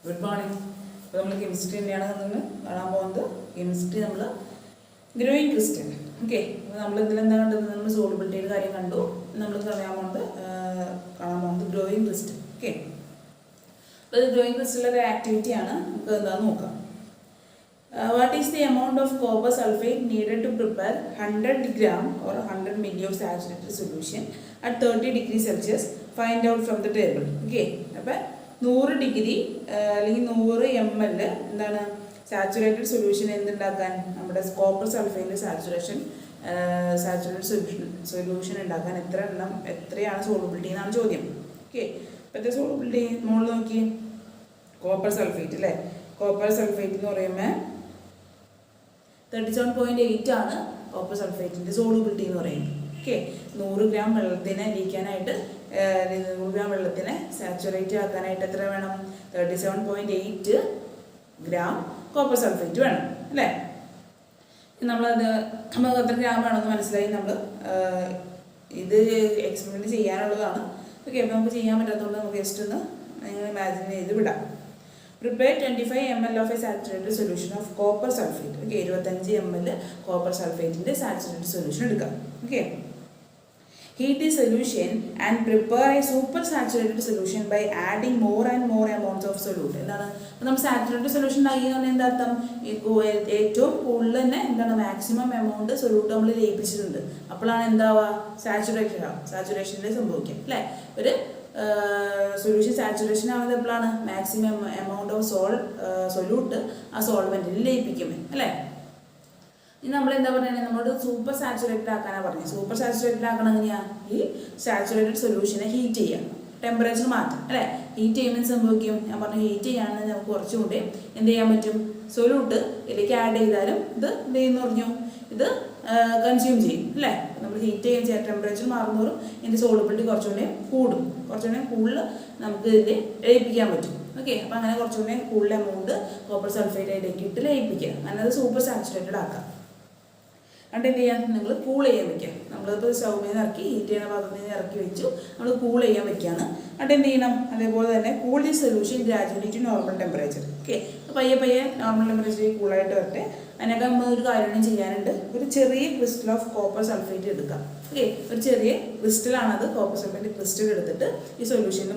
Good morning. We will chemistry chemistry growing crystal. Okay. We will solubility growing crystal. Okay. The growing crystal activity what is the amount of copper sulfate needed to prepare 100 gram or 100 ml of saturated solution at 30 degrees Celsius? Find out from the table. Okay. 100 degree 100 ml saturated solution നമ്മുടെ copper sulfate saturation saturated solution എത്രയാണ് solubility എന്നാണ് ചോദ്യം. Okay, അപ്പോൾ solubility നമ്മൾ നോക്കി copper sulfate അല്ലേ, copper sulfate എന്ന് പറയുമ്പോൾ 37.8 ആണ് copper sulfate ന്റെ solubility എന്ന് പറയുന്നത്. ഓക്കേ, 100 ഗ്രാം വെള്ളത്തിനെ ഇരിക്കാനായിട്ട് 100 ഗ്രാം വെള്ളത്തിനെ സാച്ചുറേറ്റ് ആക്കാനായിട്ട് എത്ര വേണം? 37.8 ഗ്രാം കോപ്പർ സൾഫേറ്റ് വേണം അല്ലേ. നമ്മളത് നമുക്ക് എത്ര ഗ്രാം വേണമെന്ന് മനസ്സിലായി. നമ്മൾ ഇത് എക്സ്പെരിമെൻറ്റ് ചെയ്യാനുള്ളതാണ്. ഓക്കെ, അപ്പോൾ നമുക്ക് ചെയ്യാൻ പറ്റാത്തതുകൊണ്ട് നമുക്ക് ജസ്റ്റ് ഒന്ന് നിങ്ങൾ ഇമാജിൻ ചെയ്ത് വിടാം. Prepare 25 ml of a saturated solution of copper sulfate. Okay, 25 ml copper sulfate ന്റെ saturated solution എടുക്കാം. Okay. Heat the solution and prepare a super saturated solution by adding more and more amounts of solute. എന്താണ് നമ്മൾ saturated solution ഉണ്ടാക്കിയാൽ എന്താ അർത്ഥം? ഏറ്റവും കൂടുതൽ തന്നെ എന്താണ് മാക്സിമം എമൗണ്ട് സൊല്യൂട്ട് നമ്മൾ ലയിപ്പിച്ചിട്ടുണ്ട്. അപ്പോഴാണ് എന്താവുക? സാച്ചുറേഷനിൽ സംഭവിക്കുക അല്ലേ. ഒരു സൊല്യൂഷൻ സാച്ചുറേഷൻ ആവുന്നത് എപ്പോഴാണ്? മാക്സിമം എമൗണ്ട് ഓഫ് സൊല്യൂട്ട് ആ സോൾവെൻറ്റിൽ ലയിപ്പിക്കുമേ അല്ലേ. ഇനി നമ്മൾ എന്താ പറയുന്നത്? നമ്മളോട് സൂപ്പർ സാച്ചുറേറ്റഡ് ആക്കാനാണ് പറഞ്ഞത്. സൂപ്പർ സാച്ചുറേറ്റഡ് ആക്കണം എങ്ങനെയാണ്? ഈ സാച്ചുറേറ്റഡ് സൊല്യൂഷനെ ഹീറ്റ് ചെയ്യാം, ടെമ്പറേച്ചർ മാറ്റാം അല്ലേ. ഹീറ്റ് ചെയ്യുമ്പോൾ സംഭവിക്കും, ഞാൻ പറഞ്ഞു ഹീറ്റ് ചെയ്യുകയാണെങ്കിൽ നമുക്ക് കുറച്ചുകൂടി എന്ത് ചെയ്യാൻ പറ്റും? സൊല്യൂട്ട് ഇതിലേക്ക് ആഡ് ചെയ്താലും ഇത് എന്ത് ചെയ്യുന്നു പറഞ്ഞു? ഇത് കൺസ്യൂം ചെയ്യും അല്ലേ. നമ്മൾ ഹീറ്റ് ചെയ്യാൻ ടെമ്പറേച്ചർ മാറുന്നതോറും ഇതിൻ്റെ സോളിബിലിറ്റി കുറച്ചുകൂടി കൂടും. കുറച്ചുകൂടി കൂടുതൽ നമുക്ക് ഇതിൻ്റെ ലയിപ്പിക്കാൻ പറ്റും. ഓക്കെ, അപ്പോൾ അങ്ങനെ കുറച്ചുകൂടി കൂടുതൽ എമൗണ്ട് കോപ്പർ സൾഫേറ്റ് അതിലേക്ക് ഇട്ട് ലയിപ്പിക്കുക. അങ്ങനെ അത് സൂപ്പർ സാച്ചുറേറ്റഡ് ആക്കാം. എന്നിട്ട് എന്ത് ചെയ്യാൻ? നിങ്ങൾ കൂൾ ചെയ്യാൻ വയ്ക്കുക. നമ്മളിപ്പോൾ സ്റ്റൗവിൽ നിന്ന് ഇറക്കി ഹീറ്റ് ചെയ്യുന്ന പാത്രത്തിൽ നിന്ന് ഇറക്കി വെച്ചു, നമ്മൾ കൂൾ ചെയ്യാൻ വയ്ക്കുകയാണ്. എന്നിട്ട് എന്ത് ചെയ്യണം? അതേപോലെ തന്നെ cool the solution gradually to normal temperature. Okay, പയ്യെ നോർമൽ ടെമ്പറേച്ചറിൽ കൂളായിട്ട് വരട്ടെ. അതിനൊക്കെ നമ്മൾ ഒരു കാര്യം ചെയ്യാനുണ്ട്. ഒരു ചെറിയ ക്രിസ്റ്റൽ ഓഫ് കോപ്പർ സൾഫേറ്റ് എടുക്കാം. ഓക്കെ, ഒരു ചെറിയ ക്രിസ്റ്റലാണത്. കോപ്പർ സൾഫേറ്റ് ക്രിസ്റ്റൽ എടുത്തിട്ട് ഈ സൊല്യൂഷനിൽ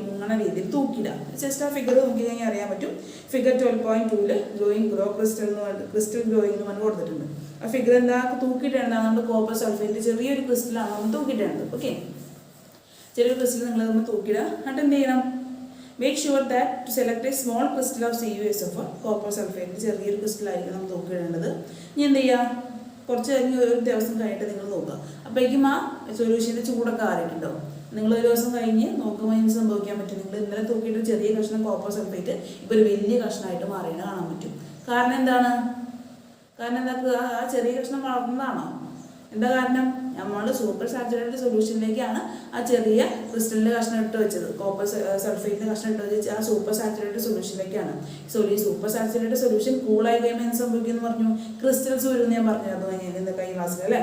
മുങ്ങണ രീതിയിൽ തൂക്കിയിടാം. ജസ്റ്റ് ആ ഫിഗർ നോക്കി കഴിഞ്ഞാൽ അറിയാൻ പറ്റും. ഫിഗർ 12.2 ഗ്രോയിങ് ക്രിസ്റ്റൽ ഗ്രോയിങ് എന്ന് പറഞ്ഞ് കൊടുത്തിട്ടുണ്ട്. ആ ഫിഗർ എന്താ? തൂക്കിയിട്ടാണ് നമ്മൾ കോപ്പർ സൾഫേറ്റ് ചെറിയൊരു ക്രിസ്റ്റലാണ് നമ്മൾ തൂക്കിയിട്ടുണ്ട്. ഓക്കെ, ചെറിയൊരു ക്രിസ്റ്റൽ നിങ്ങൾ നമ്മൾ തൂക്കിയിടുക. എന്നിട്ട് എന്ത് ചെയ്യണം? Make sure that to select a small crystal of CuSO4 copper sulphate ചെറിയൊരു ക്രിസ്റ്റലായിരിക്കും നമ്മൾ തൂക്കിയിടേണ്ടത്. ഇനി എന്ത് ചെയ്യുക? കുറച്ച് കഴിഞ്ഞ് ഒരു ദിവസം കഴിഞ്ഞിട്ട് നിങ്ങൾ നോക്കുക. അപ്പോഴേക്കും ആ സൊല്യൂഷൻ്റെ ചൂടൊക്കെ ആറിയിട്ടുണ്ടാവും. നിങ്ങൾ ഒരു ദിവസം കഴിഞ്ഞ് നോക്കുമ്പോൾ അതിന് സംഭവിക്കാൻ പറ്റും. നിങ്ങൾ ഇന്നലെ തൂക്കിയിട്ട് ചെറിയ കഷ്ണം കോപ്പർ സൾഫേറ്റ് ഇപ്പോൾ ഒരു വലിയ കഷ്ണമായിട്ട് മാറിയാണ് കാണാൻ പറ്റും. കാരണം എന്താണ്? കാരണം എന്താ? ആ ചെറിയ കഷ്ണം വളർന്നതാണോ? എന്താ കാരണം? നമ്മൾ സൂപ്പർ സാച്ചുറേറ്റഡ് സൊല്യൂഷനിലേക്കാണ് ആ ചെറിയ ക്രിസ്റ്റലിൻ്റെ കഷ്ണം ഇട്ട് വെച്ചത്. കോപ്പർ സൾഫേറ്റിൻ്റെ കഷ്ണം ഇട്ട് വെച്ച് ആ സൂപ്പർ സാച്ചുറേറ്റഡ് സൊല്യൂഷനിലേക്കാണ്. സൂപ്പർ സാച്ചുറേറ്റഡ് സൊല്യൂഷൻ കൂളായി കഴിയുമ്പോൾ എന്ത് സംഭവിക്കുമെന്ന് പറഞ്ഞു? ക്രിസ്റ്റൽസ് വരുമെന്ന് ഞാൻ പറഞ്ഞു അത് കഴിഞ്ഞ ക്ലാസ്സിൽ അല്ലേ.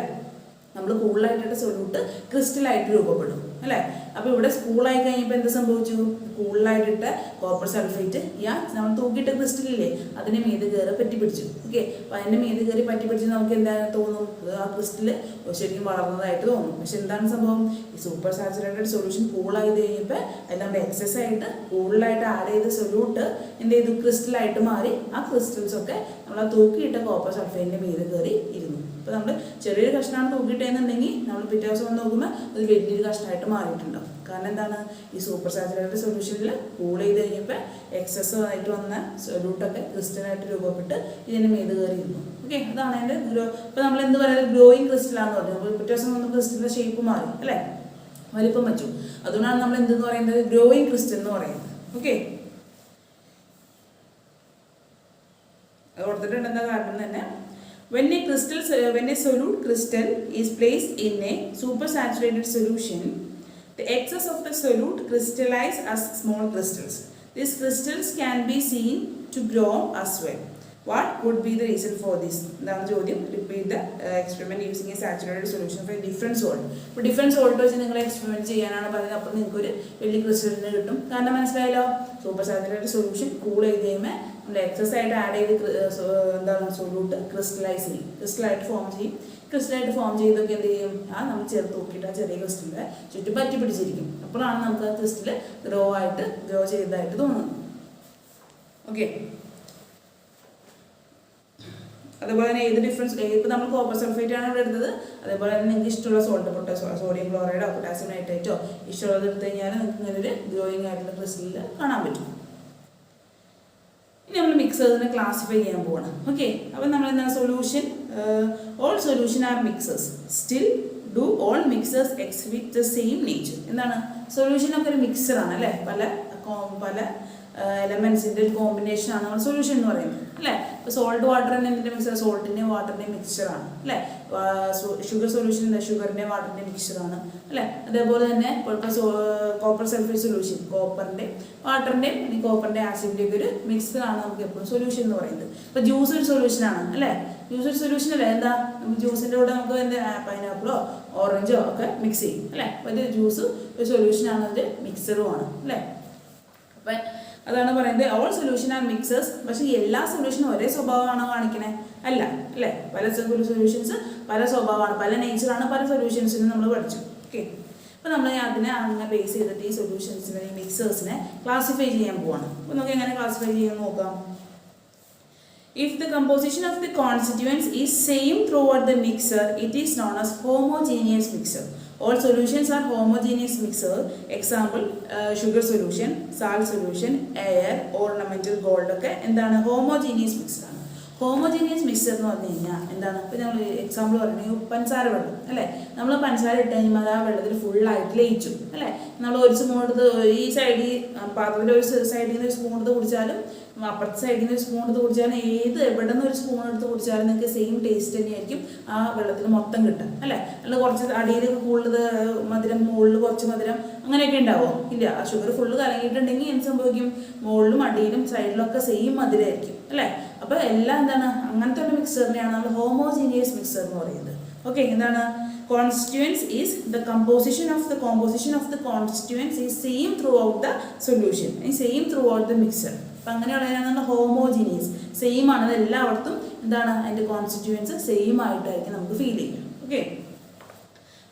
നമ്മൾ കൂളായിട്ടിട്ട് സൊല്യൂട്ട് ക്രിസ്റ്റലായിട്ട് രൂപപ്പെടും അല്ലേ. അപ്പോൾ ഇവിടെ കൂളായി കഴിഞ്ഞപ്പോൾ എന്ത് സംഭവിച്ചു? കൂളായിട്ടിട്ട് കോപ്പർ സൾഫേറ്റ് നമ്മൾ തൂക്കിയിട്ട ക്രിസ്റ്റലില്ലേ അതിനെ മീത് കയറി പറ്റിപ്പിടിച്ചു. ഓക്കെ, അപ്പോൾ അതിൻ്റെ മീത് കയറി പറ്റിപ്പിടിച്ച് നമുക്ക് എന്താ തോന്നും? ആ ക്രിസ്റ്റല് ശരിക്കും വളർന്നതായിട്ട് തോന്നും. പക്ഷെ എന്താണ് സംഭവം? ഈ സൂപ്പർ സാച്ചുറേറ്റഡ് സൊല്യൂഷൻ കൂളായി കഴിഞ്ഞപ്പോൾ അത് നമ്മുടെ എക്സസ് ആയിട്ട് കൂടുതലായിട്ട് ആഡ് ചെയ്ത സൊല്യൂട്ട് എന്ത് ചെയ്തു? ക്രിസ്റ്റലായിട്ട് മാറി. ആ ക്രിസ്റ്റൽസൊക്കെ നമ്മൾ ആ തൂക്കിയിട്ട കോപ്പർ സൾഫേറ്റിൻ്റെ മീത് കയറി ഇരുന്നു. ഇപ്പോൾ നമ്മൾ ചെറിയൊരു കഷ്ണമാണ് തൂക്കിയിട്ടെന്നുണ്ടെങ്കിൽ നമ്മൾ പിറ്റേ ദിവസം വന്ന് നോക്കുമ്പോൾ അത് വലിയൊരു കഷ്ണമായിട്ട് മാറിയിട്ടുണ്ടാവും. കാരണം എന്താണ്? ഈ സൂപ്പർ സാച്ചുറേറ്റഡ് സൊല്യൂഷനിൽ കൂൾ ചെയ്ത് കഴിഞ്ഞപ്പോൾ എക്സസ് ആയിട്ട് വന്ന സൊല്യൂട്ടൊക്കെ ക്രിസ്റ്റലായിട്ട് രൂപപ്പെട്ട് ഇതിൻ്റെ മീത് കയറിയിരുന്നു. ഓക്കെ, അതാണ് അതിൻ്റെ ഇപ്പോൾ നമ്മൾ എന്ത് പറയുന്നത്? ഗ്രോയിങ് ക്രിസ്റ്റലാണെന്ന് പറഞ്ഞു. അപ്പോൾ പിറ്റേ ദിവസം വന്ന് ക്രിസ്റ്റലിൻ്റെ ഷേപ്പ് മാറി അല്ലേ, വലിപ്പം വെച്ചു. അതുകൊണ്ടാണ് നമ്മൾ എന്തെന്ന് പറയുന്നത്? ഗ്രോയിങ് ക്രിസ്റ്റൽ എന്ന് പറയുന്നത്. ഓക്കെ, അത് കൊടുത്തിട്ടുണ്ട്. എന്താ കാരണം തന്നെ? When a solute crystal is placed in a supersaturated solution, the excess of the solute crystallize as small crystals. These crystals can be seen to grow as well. What would be the reason for this? എന്താണ് ചോദ്യം? Repeat the experiment using a saturated solution for different salt. ഇപ്പോൾ different salt വെച്ച് നിങ്ങൾ experiment ചെയ്യാനാണ് പറയുന്നത്. അപ്പോൾ നിങ്ങൾക്ക് ഒരു വലിയ ക്രിസ്റ്റലിന് കിട്ടും. കാരണം മനസ്സിലായല്ലോ, സൂപ്പർ സാച്ചുറേറ്റഡ് സൊല്യൂഷൻ കൂൾ ചെയ്ത് കഴിയുമ്പോൾ നമ്മൾ എക്സസ് ആയിട്ട് ആഡ് ചെയ്ത് എന്താണ് സൊല്യൂട്ട് ക്രിസ്റ്റലൈസ് ചെയ്യും, ക്രിസ്റ്റലായിട്ട് ഫോം ചെയ്യും. ക്രിസ്റ്റലായിട്ട് ഫോം ചെയ്തൊക്കെ എന്ത് ചെയ്യും? നമ്മൾ ചേർത്ത് നോക്കിയിട്ട് ആ ചെറിയ ക്രിസ്റ്റലിൻ്റെ ചുറ്റും പറ്റി പിടിച്ചിരിക്കും. അപ്പോഴാണ് നമുക്ക് ആ ക്രിസ്റ്റൽ ഗ്രോ ചെയ്തതായിട്ട് തോന്നുന്നത്. ഓക്കെ, അതുപോലെ തന്നെ ഏത് ഡിഫറൻസ്, ഇപ്പോൾ നമ്മൾ കോപ്പർ സൾഫേറ്റ് ആണ് ഇവിടെ എടുത്തത്. അതേപോലെ തന്നെ നിങ്ങൾക്ക് ഇഷ്ടമുള്ള സോൾട്ട്, സോഡിയം ക്ലോറൈഡോ പൊട്ടാസ്യം നൈട്രേറ്റോ ഇഷ്ടമുള്ളത് എടുത്തു കഴിഞ്ഞാൽ നിങ്ങൾക്ക് ഇങ്ങനെ ഒരു ഗ്രോയിങ് ആയിട്ടുള്ള ക്രിസ്റ്റലിൽ കാണാൻ പറ്റും. ഇനി നമ്മൾ മിക്സേഴ്സിനെ ക്ലാസിഫൈ ചെയ്യാൻ പോകണം. ഓക്കെ, അപ്പം നമ്മൾ എന്താണ് solution, all solution are mixtures, still do all mixtures exhibit the same nature. എന്താണ് സൊല്യൂഷനൊക്കെ ഒരു മിക്സറാണ് അല്ലേ, പല എലമെൻസിൻ്റെ ഒരു കോമ്പിനേഷനാണ് നമ്മൾ സൊല്യൂഷൻ എന്ന് പറയുന്നത് അല്ലേ. ഇപ്പോൾ സോൾട്ട് വാട്ടർ തന്നെ എന്തിൻ്റെ മിക്സർ? സോൾട്ടിൻ്റെയും വാട്ടറിൻ്റെയും മിക്സറാണ് അല്ലേ. ഷുഗർ സൊല്യൂഷൻ എന്താ? ഷുഗറിൻ്റെയും വാട്ടറിൻ്റെയും മിക്സറാണ് അല്ലേ. അതേപോലെ തന്നെ ഇപ്പോൾ കോപ്പർ സൾഫേറ്റ് സൊല്യൂഷൻ കോപ്പറിൻ്റെയും വാട്ടറിൻ്റെയും കോപ്പറിൻ്റെ ആസിഡിൻ്റെ ഒക്കെ ഒരു മിക്സറാണ് നമുക്ക് എപ്പോഴും സൊല്യൂഷൻ എന്ന് പറയുന്നത്. ഇപ്പോൾ ജ്യൂസ് ഒരു സൊല്യൂഷനാണ് അല്ലേ, ജ്യൂസ് ഒരു സൊല്യൂഷൻ അല്ലേ. എന്താ നമുക്ക് ജ്യൂസിൻ്റെ കൂടെ നമുക്ക് എന്താ പൈനാപ്പിളോ ഓറഞ്ചോ ഒക്കെ മിക്സ് ചെയ്യും അല്ലേ. അപ്പോൾ ഇത് ജ്യൂസ് ഒരു സൊല്യൂഷനാണ്, ഒരു മിക്സറുമാണ് അല്ലേ. അപ്പം അതാണ് പറയുന്നത് ഓൾ സൊല്യൂഷൻ ആർ മിക്സേഴ്സ്. പക്ഷേ എല്ലാ സൊല്യൂഷനും ഒരേ സ്വഭാവമാണോ കാണിക്കണേ? അല്ല അല്ലേ. പല സൊല്യൂഷൻസ് പല സ്വഭാവമാണ്, പല നേച്ചറാണ് പല സൊല്യൂഷൻസിനും നമ്മൾ പഠിച്ചു. ഓക്കെ, അപ്പോൾ നമ്മൾ അതിനെ അങ്ങനെ ബേസ് ചെയ്തിട്ട് ഈ സൊല്യൂഷൻസിനെ, ഈ മിക്സേഴ്സിനെ ക്ലാസിഫൈ ചെയ്യാൻ പോവാണ്. അപ്പോൾ നമുക്ക് എങ്ങനെ ക്ലാസിഫൈ ചെയ്യാൻ നോക്കാം. If the composition of the constituents is same throughout the mixer, it is known as homogeneous mixer. All solutions are homogeneous mixer. Example, sugar solution, salt solution, air, ornamental gold ഒക്കെ എന്താണ്? homogeneous mixer ആണ്. Homogeneous mixer എന്ന് പറഞ്ഞു കഴിഞ്ഞാൽ എന്താണ്? ഇപ്പോൾ നമ്മൾ example പറയുകയാണെങ്കിൽ പഞ്ചസാര വെള്ളം അല്ലേ. നമ്മൾ പഞ്ചസാര ഇട്ട് കഴിയുമ്പോൾ അത് ആ വെള്ളത്തിൽ ഫുള്ളായിട്ട് ലയിച്ചു അല്ലേ. നമ്മൾ ഒരു സ്പൂൺ എടുത്ത് ഈ സൈഡിൽ പാത്രത്തിൻ്റെ ഒരു സൈഡിൽ നിന്ന് ഒരു സ്പൂൺ എടുത്ത് കുടിച്ചാലും അപ്പുറത്തെ സൈഡിൽ നിന്ന് ഒരു സ്പൂൺ എടുത്ത് കുടിച്ചാലും എവിടെ നിന്ന് ഒരു സ്പൂൺ എടുത്ത് കുടിച്ചാലും നിങ്ങൾക്ക് സെയിം ടേസ്റ്റ് തന്നെയായിരിക്കും ആ വെള്ളത്തിൽ മൊത്തം കിട്ടുക അല്ലേ. അല്ല കുറച്ച് അടിയിൽ കൂടുതൽ മധുരം, മുകളിൽ കുറച്ച് മധുരം, അങ്ങനെയൊക്കെ ഉണ്ടാവുമോ? ഇല്ല. ആ ഷുഗർ ഫുള്ള് കലങ്ങിയിട്ടുണ്ടെങ്കിൽ എന്ത് സംഭവിക്കും? മുകളിലും അടിയിലും സൈഡിലൊക്കെ സെയിം മധുരമായിരിക്കും അല്ലേ. അപ്പോൾ എല്ലാം എന്താണ്? അങ്ങനത്തെ ഒരു മിക്സറിനെയാണ് നമ്മൾ ഹോമോജീനിയസ് മിക്സർ എന്ന് പറയുന്നത്. ഓക്കെ, എന്താണ്? Constituents is the composition of the constituents is same throughout the solution, same throughout the mixture. അപ്പം അങ്ങനെയുള്ളതിനാണ് ഹോമോജീനിയസ്, സെയിം ആണ്. അത് എല്ലായിടത്തും എന്താണ്? അതിൻ്റെ കോൺസ്റ്റിറ്റ്യുവൻസ് സെയിം ആയിട്ടായിരിക്കും നമുക്ക് ഫീൽ ചെയ്യും. ഓക്കെ,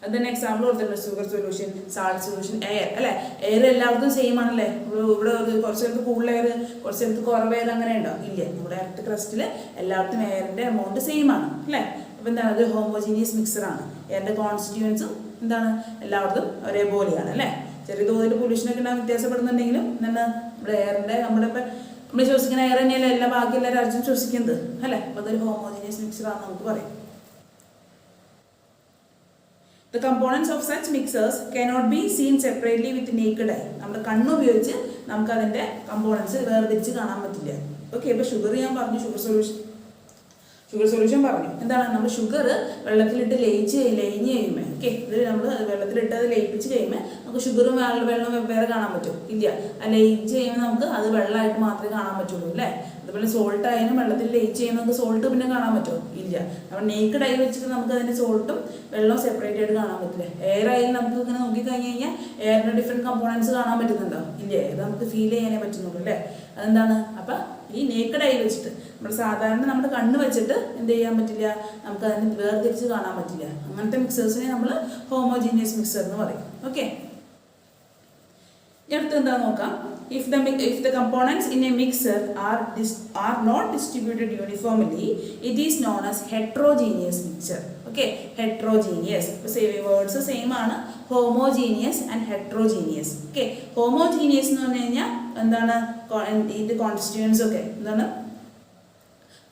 അത് തന്നെ എക്സാമ്പിൾ കൊടുത്തിട്ടുണ്ട്. Sugar solution, salt solution, air അല്ലേ. എയർ എല്ലാവർക്കും സെയിം ആണല്ലേ. ഇവിടെ കുറച്ച് പേർക്ക് കൂടുതൽ എയർ, കുറച്ച് പേർക്ക് കുറവ് എയർ, അങ്ങനെ ഉണ്ടോ? ഇല്ല. നമ്മുടെ എർത്ത് ക്രസ്റ്റിൽ എല്ലായിടത്തും എയറിൻ്റെ എമൗണ്ട് സെയിം ആണ് അല്ലേ. അപ്പോൾ എന്താണ്? അത് ഹോമോജീനിയസ് മിക്സറാണ്. എയറിൻ്റെ കോൺസ്റ്റിറ്റ്യുവൻസും എന്താണ്? എല്ലായിടത്തും ഒരേപോലെയാണ് അല്ലേ. ചെറിയ തോതിൽ പൊല്യൂഷനൊക്കെ ഉണ്ടാകും, വ്യത്യാസപ്പെടുന്നുണ്ടെങ്കിലും എന്താണ്? നമ്മുടെ എയറിൻ്റെ നമ്മൾ ശ്വസിക്കുന്ന എയർ തന്നെയല്ല എല്ലാ ബാക്കി എല്ലാ രാജ്യവും ശ്വസിക്കുന്നത് അല്ലേ. അപ്പോൾ അതൊരു ഹോമോജീനിയസ് മിക്സറാണെന്ന് നമുക്ക് പറയും. The components of such mixers cannot be seen separately with naked eye. നമ്മുടെ കണ്ണുപയോഗിച്ച് നമുക്ക് അതിൻ്റെ കമ്പോണൻസ് വേർതിരിച്ച് കാണാൻ പറ്റില്ല. ഓക്കെ, ഇപ്പോൾ ഷുഗർ ഞാൻ പറഞ്ഞു, ഷുഗർ സൊല്യൂഷൻ പറഞ്ഞു. എന്താണ്? നമ്മൾ ഷുഗർ വെള്ളത്തിലിട്ട് ലയിഞ്ഞ് കഴിയുമ്പോൾ ഓക്കെ, ഇത് നമ്മൾ വെള്ളത്തിലിട്ട് അത് ലയിപ്പിച്ച് കഴിയുമ്പോൾ നമുക്ക് ഷുഗറും വെള്ളവും വെവ്വേറെ കാണാൻ പറ്റും? ഇല്ല. ആ ലയിച്ച് കഴിയുമ്പോൾ നമുക്ക് അത് വെള്ളമായിട്ട് മാത്രമേ കാണാൻ പറ്റുള്ളൂ അല്ലേ. അതുപോലെ സോൾട്ട് ആയാലും വെള്ളത്തിൽ ലയിച്ച് ചെയ്യുമ്പോൾ നമുക്ക് സോൾട്ട് പിന്നെ കാണാൻ പറ്റുമോ? ഇല്ല. നമ്മൾ നേക്കഡ് ആയി വെച്ചിട്ട് നമുക്ക് അതിൻ്റെ സോൾട്ടും വെള്ളവും സെപ്പറേറ്റ് ആയിട്ട് കാണാൻ പറ്റില്ല. എയർ ആയാലും നമുക്ക് ഇങ്ങനെ നോക്കിക്കഴിഞ്ഞ് കഴിഞ്ഞാൽ എയറിൻ്റെ ഡിഫറെൻറ്റ് കമ്പോണൻസ് കാണാൻ പറ്റുന്നുണ്ടോ? ഇല്ല. ഇത് നമുക്ക് ഫീൽ ചെയ്യാനേ പറ്റുന്നുള്ളൂ അല്ലേ. അതെന്താണ്? അപ്പം ഈ നേക്കഡ് ആയി വെച്ചിട്ട് നമ്മൾ സാധാരണ നമ്മുടെ കണ്ണ് വെച്ചിട്ട് എന്ത് ചെയ്യാൻ പറ്റില്ല, നമുക്ക് അതിന് വേർതിരിച്ച് കാണാൻ പറ്റില്ല. അങ്ങനത്തെ മിക്സേഴ്സിനെ നമ്മൾ ഹോമോജീനിയസ് മിക്സർ എന്ന് പറയും. ഓക്കെ, അടുത്ത് എന്താ നോക്കാം. If the components in a mixer are not distributed uniformly, it is known as heterogeneous mixture. Okay, heterogeneous. Words same ആണ്, homogeneous and heterogeneous. Okay, homogeneous എന്ന് പറഞ്ഞു കഴിഞ്ഞാൽ എന്താണ്? ഇതിൻ്റെ കോൺസ്റ്റിറ്റ്യുവൻസ് ഒക്കെ എന്താണ്?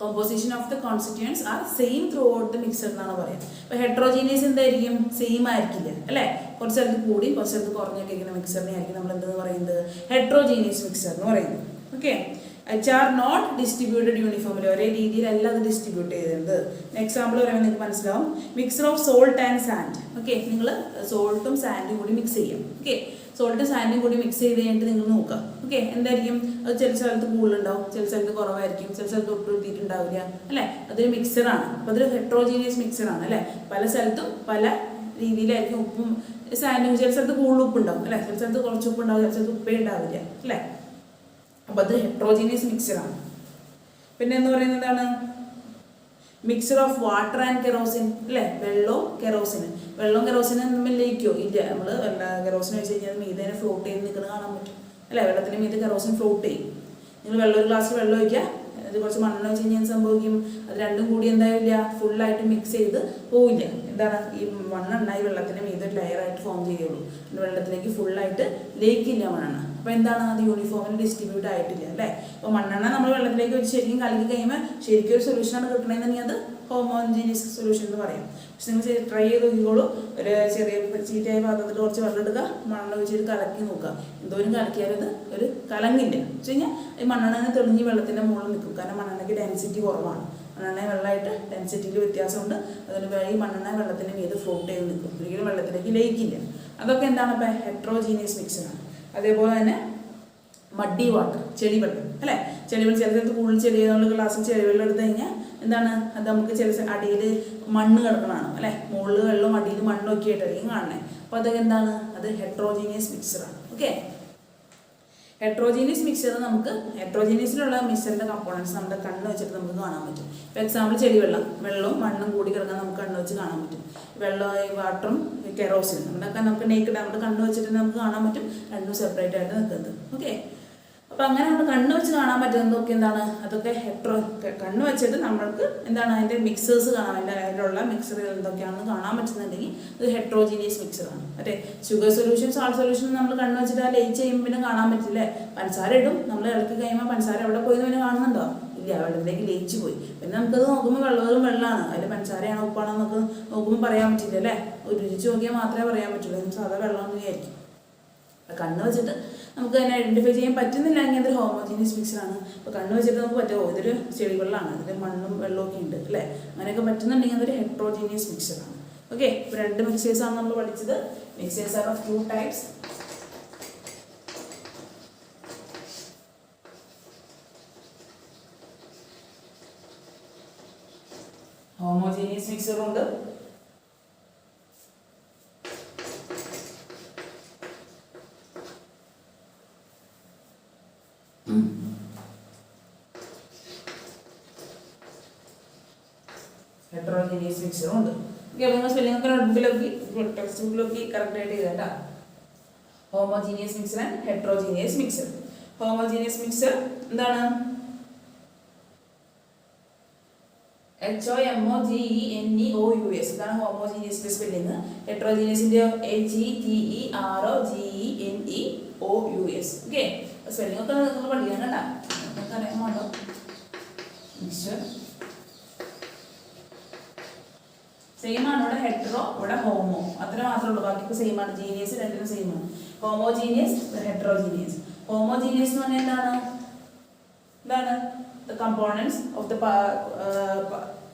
composition of the constituents are same throughout the mixer എന്നാണ് പറയുക. അപ്പോൾ ഹെട്രോജീനിയസ് എന്തായിരിക്കും? സെയിം ആയിരിക്കില്ല അല്ലേ. കുറച്ച് സ്ഥലത്ത് കൂടി കുറച്ച് സ്ഥലത്ത് കുറഞ്ഞൊക്കെ ഇരിക്കുന്ന മിക്സറിനെ ആയിരിക്കും നമ്മൾ എന്തെന്ന് പറയുന്നത്? ഹെട്രോജീനിയസ് മിക്സർ എന്ന് പറയുന്നത്. Okay, which are not distributed uniformly, ഒരേ രീതിയിലല്ല അത് ഡിസ്ട്രിബ്യൂട്ട് ചെയ്തത്. എക്സാമ്പിൾ പറയുമ്പോൾ നിങ്ങൾക്ക് മനസ്സിലാവും. Mixture of salt and sand. Okay, നിങ്ങൾ സോൾട്ടും സാൻഡും കൂടി മിക്സ് ചെയ്യാം. ഓക്കെ, സോൾട്ട് സാൻഡും കൂടി മിക്സ് ചെയ്ത് കഴിഞ്ഞിട്ട് നിങ്ങൾ നോക്കുക. ഓക്കെ, എന്തായിരിക്കും അത്? ചില സ്ഥലത്ത് കൂടുതലുണ്ടാവും, ചില സ്ഥലത്ത് കുറവായിരിക്കും, ചില സ്ഥലത്ത് ഒട്ടും എത്തിയിട്ടുണ്ടാവില്ല അല്ലേ. അതൊരു മിക്സറാണ്. അപ്പോൾ അതൊരു ഹെട്രോജീനിയസ് മിക്സറാണ് അല്ലേ. പല സ്ഥലത്തും പല രീതിയിലായിരിക്കും ഉപ്പും സാൻഡും. ചില സ്ഥലത്ത് കൂടുതൽ ഉപ്പുണ്ടാവും അല്ലേ, ചില സ്ഥലത്ത് കുറച്ച് ഉപ്പുണ്ടാവും, ചില സ്ഥലത്ത് ഉപ്പേ ഉണ്ടാവില്ല അല്ലേ. അപ്പോൾ അത് ഹെട്രോജീനിയസ് മിക്സറാണ്. പിന്നെ എന്ന് പറയുന്നതാണ് mixer of water and kerosene അല്ലേ. വെള്ളവും കെറോസിനും തമ്മിൽ ലയിക്കോ? ഇല്ല. നമ്മൾ കെറോസിൻ വെച്ച് കഴിഞ്ഞാൽ മീതെ ഫ്ലോട്ട് ചെയ്ത് നിൽക്കുന്നത് കാണാൻ പറ്റും അല്ലേ. വെള്ളത്തിന് മീതെ കെറോസിൻ ഫ്ലോട്ട് ചെയ്യും. നിങ്ങൾ ഒരു ഗ്ലാസ് വെള്ളം ഒഴിക്കുക, അത് കുറച്ച് മണ്ണെണ്ണ വെച്ച് കഴിഞ്ഞാൽ സംഭവിക്കും, അത് രണ്ടും കൂടി എന്താവില്ല, ഫുള്ളായിട്ട് മിക്സ് ചെയ്ത് പോവില്ല. എന്താണ്, ഈ മണ്ണെണ്ണ ഈ വെള്ളത്തിൻ്റെ മീതെ ഒരു ലെയറായിട്ട് ഫോം ചെയ്യുള്ളൂ. വെള്ളത്തിലേക്ക് ഫുള്ളായിട്ട് ലയിക്കില്ല മണ്ണെണ്ണ. അപ്പോൾ എന്താണ്, അത് യൂണിഫോമിൽ ഡിസ്ട്രിബ്യൂട്ട് ആയിട്ടില്ല അല്ലേ. അപ്പോൾ മണ്ണെണ്ണ നമ്മൾ വെള്ളത്തിലേക്ക് വെച്ച് ശരിക്കും കലക്കി കഴിയുമ്പോൾ ശരിക്കും ഒരു സൊല്യൂഷനാണ് കിട്ടണമെന്നുണ്ടെങ്കിൽ അത് ഹോമോജീനിയസ് സൊല്യൂഷൻ എന്ന് പറയും. പക്ഷെ നിങ്ങൾ ട്രൈ ചെയ്ത് നോക്കിക്കോളൂ. ഒരു ചെറിയ ചീറ്റയായ പാത്രത്തിൽ കുറച്ച് വെള്ളം എടുക്കുക, മണ്ണെണ്ണ വെച്ചിട്ട് കലക്കി നോക്കുക. എന്തോരം കലക്കിയാലും അത് ഒരു കലങ്ങില്ല. വെച്ച് കഴിഞ്ഞാൽ ഈ മണ്ണെണ്ണ തെളിഞ്ഞ് വെള്ളത്തിൻ്റെ മുകളിൽ നിൽക്കും. കാരണം മണ്ണെണ്ണയ്ക്ക് ഡെൻസിറ്റി കുറവാണ്. മണ്ണെണ്ണ വെള്ളമായിട്ട് ഡെൻസിറ്റിയിൽ വ്യത്യാസമുണ്ട്. അതുകൊണ്ട് ഈ മണ്ണെണ്ണ വെള്ളത്തിൻ്റെ മീത് ഫ്ലോട്ട് ചെയ്ത് നിൽക്കും, ഒരിക്കലും വെള്ളത്തിലേക്ക് ലയിക്കില്ല. അതൊക്കെ എന്താണ്, ഇപ്പോൾ ഹെട്രോജീനിയസ് മിക്സറാണ്. അതേപോലെ തന്നെ മഡി വാട്ടർ, ചെളിവെള്ളം അല്ലേ. ചെളിവെള്ളം ചില സ്ഥലത്ത് കൂടുതൽ ചെളി നമ്മൾ ഗ്ലാസ്സിൽ ചെളിവെള്ളം എടുത്തു കഴിഞ്ഞാൽ എന്താണ്, അത് നമുക്ക് ചില അടിയിൽ മണ്ണ് കിടക്കണതാണ് അല്ലേ. മുകളിൽ വെള്ളം അടിയിൽ മണ്ണൊക്കെ ആയിട്ടായിരിക്കും കാണണേ. അപ്പോൾ അതൊക്കെ എന്താണ്, അത് ഹെട്രോജീനിയസ് മിക്സറാണ്. ഓക്കെ, ഹെട്രോജീനിയസ് മിക്സർ ഹെട്രോജീനിയസിലുള്ള മിക്സറിൻ്റെ കമ്പോണൻസ് നമ്മുടെ കണ്ണ് വെച്ചിട്ട് നമുക്ക് കാണാൻ പറ്റും. ഇപ്പോൾ എക്സാമ്പിൾ വെള്ളവും മണ്ണും കൂടി കിടക്കാൻ നമുക്ക് കണ്ണ് വെച്ച് കാണാൻ പറ്റും. വാട്ടറും കെറോസിനും നമുക്ക് നേക്കിട്ട് നമ്മുടെ കണ്ണ് വെച്ചിട്ട് നമുക്ക് കാണാൻ പറ്റും, രണ്ടും സെപ്പറേറ്റ് ആയിട്ട് നിൽക്കുന്നത്. ഓക്കെ, അപ്പോൾ അങ്ങനെ നമ്മൾ കണ്ണ് വെച്ച് കാണാൻ പറ്റുന്നതൊക്കെ എന്താണ്, അതൊക്കെ കണ്ണ് വെച്ചിട്ട് നമ്മൾക്ക് എന്താണ് അതിൻ്റെ മിക്സേഴ്സ് കാണാം. അതിലുള്ള മിക്സറുകൾ എന്തൊക്കെയാണെന്ന് കാണാൻ പറ്റുന്നുണ്ടെങ്കിൽ അത് ഹെട്രോജീനിയസ് മിക്സറാണ്. മറ്റേ ഷുഗർ സൊല്യൂഷൻ, സാൾട്ട് സൊല്യൂഷൻ നമ്മൾ കണ്ണ് വെച്ചിട്ട് ആ ലയിച്ച് കഴിയുമ്പോൾ പിന്നെ കാണാൻ പറ്റില്ലേ. പഞ്ചസാര ഇടും, നമ്മൾ ഇളക്കി കഴിയുമ്പോൾ പഞ്ചസാര എവിടെ പോയി പിന്നെ കാണുന്നുണ്ടോ? ഇല്ല, വെള്ളത്തിലേക്ക് ലയിച്ച് പോയി. പിന്നെ നമുക്കത് നോക്കുമ്പോൾ വെള്ളമാണ്, അതിൽ പഞ്ചസാരയാണോ ഉപ്പാണോ നമുക്ക് നോക്കുമ്പോൾ പറയാൻ പറ്റില്ല അല്ലേ. രുചിച്ച് നോക്കിയാൽ മാത്രമേ പറയാൻ പറ്റുള്ളൂ. സാധാ വെള്ളമെന്ന് വിചാരിക്കും. കണ്ണ് വെച്ചിട്ട് നമുക്ക് അതിനെ ഐഡൻറ്റിഫൈ ചെയ്യാൻ പറ്റുന്നില്ലെങ്കിൽ അതൊരു ഹോമോജീനിയസ് മിക്സറാണ്. അപ്പോൾ കണ്ണ് വെച്ചിട്ട് നമുക്ക് പറ്റുമോ, ഇതൊരു ചെളിവെള്ളമാണ്, ഇതിൽ മണ്ണും വെള്ളമൊക്കെ ഉണ്ട് അല്ലേ. അങ്ങനെയൊക്കെ പറ്റുന്നുണ്ടെങ്കിൽ അതൊരു ഹെട്രോജീനിയസ് മിക്സറാണ്. ഓക്കെ, ഇപ്പോൾ രണ്ട് മിക്സേഴ്സാണ് നമ്മൾ പഠിച്ചത്. Mixtures are of 2 types. Homogeneous മിക്സറും ഉണ്ട്, ഹെട്രോജീനിയസ് മിക്സറും ഉണ്ട്. ഓക്കെ, അപ്പോൾ നിങ്ങൾ സ്പെല്ലിംഗ് ഒക്കെ ടെക്സ്റ്റ് ബുക്കിലൊക്കെ കറക്റ്റായിട്ട് ചെയ്തേട്ടാ. Homogeneous mixture and heterogeneous mixture. Homogeneous mixture എന്താണ്, HOMOGENEOUS, ഇതാണ് ഹോമോജീനിയസിന്റെ സ്പെല്ലിംഗ്. ഹെട്രോജീനിയസിന്റെ HETEROGENEOUS. ഓക്കെ, സ്പെല്ലിംഗ് ഒക്കെ നിങ്ങൾ പഠിക്കാൻ കേട്ടാ, നിങ്ങൾക്ക് അറിയാൻ വേണ്ടോ. മിക്സർ സെയിം ആണ്, ഇവിടെ ഹെട്രോ ഇവിടെ ഹോമോ, അത്ര മാത്രമേ ഉള്ളൂ. ബാക്കിയൊക്കെ സെയിം ആണ്. ജീനിയസ് രണ്ടിനും സെയിം ആണ്. Homogeneous, heterogeneous. ഹോമോജീനിയസ് എന്ന് പറഞ്ഞാൽ എന്താണ്, the components of the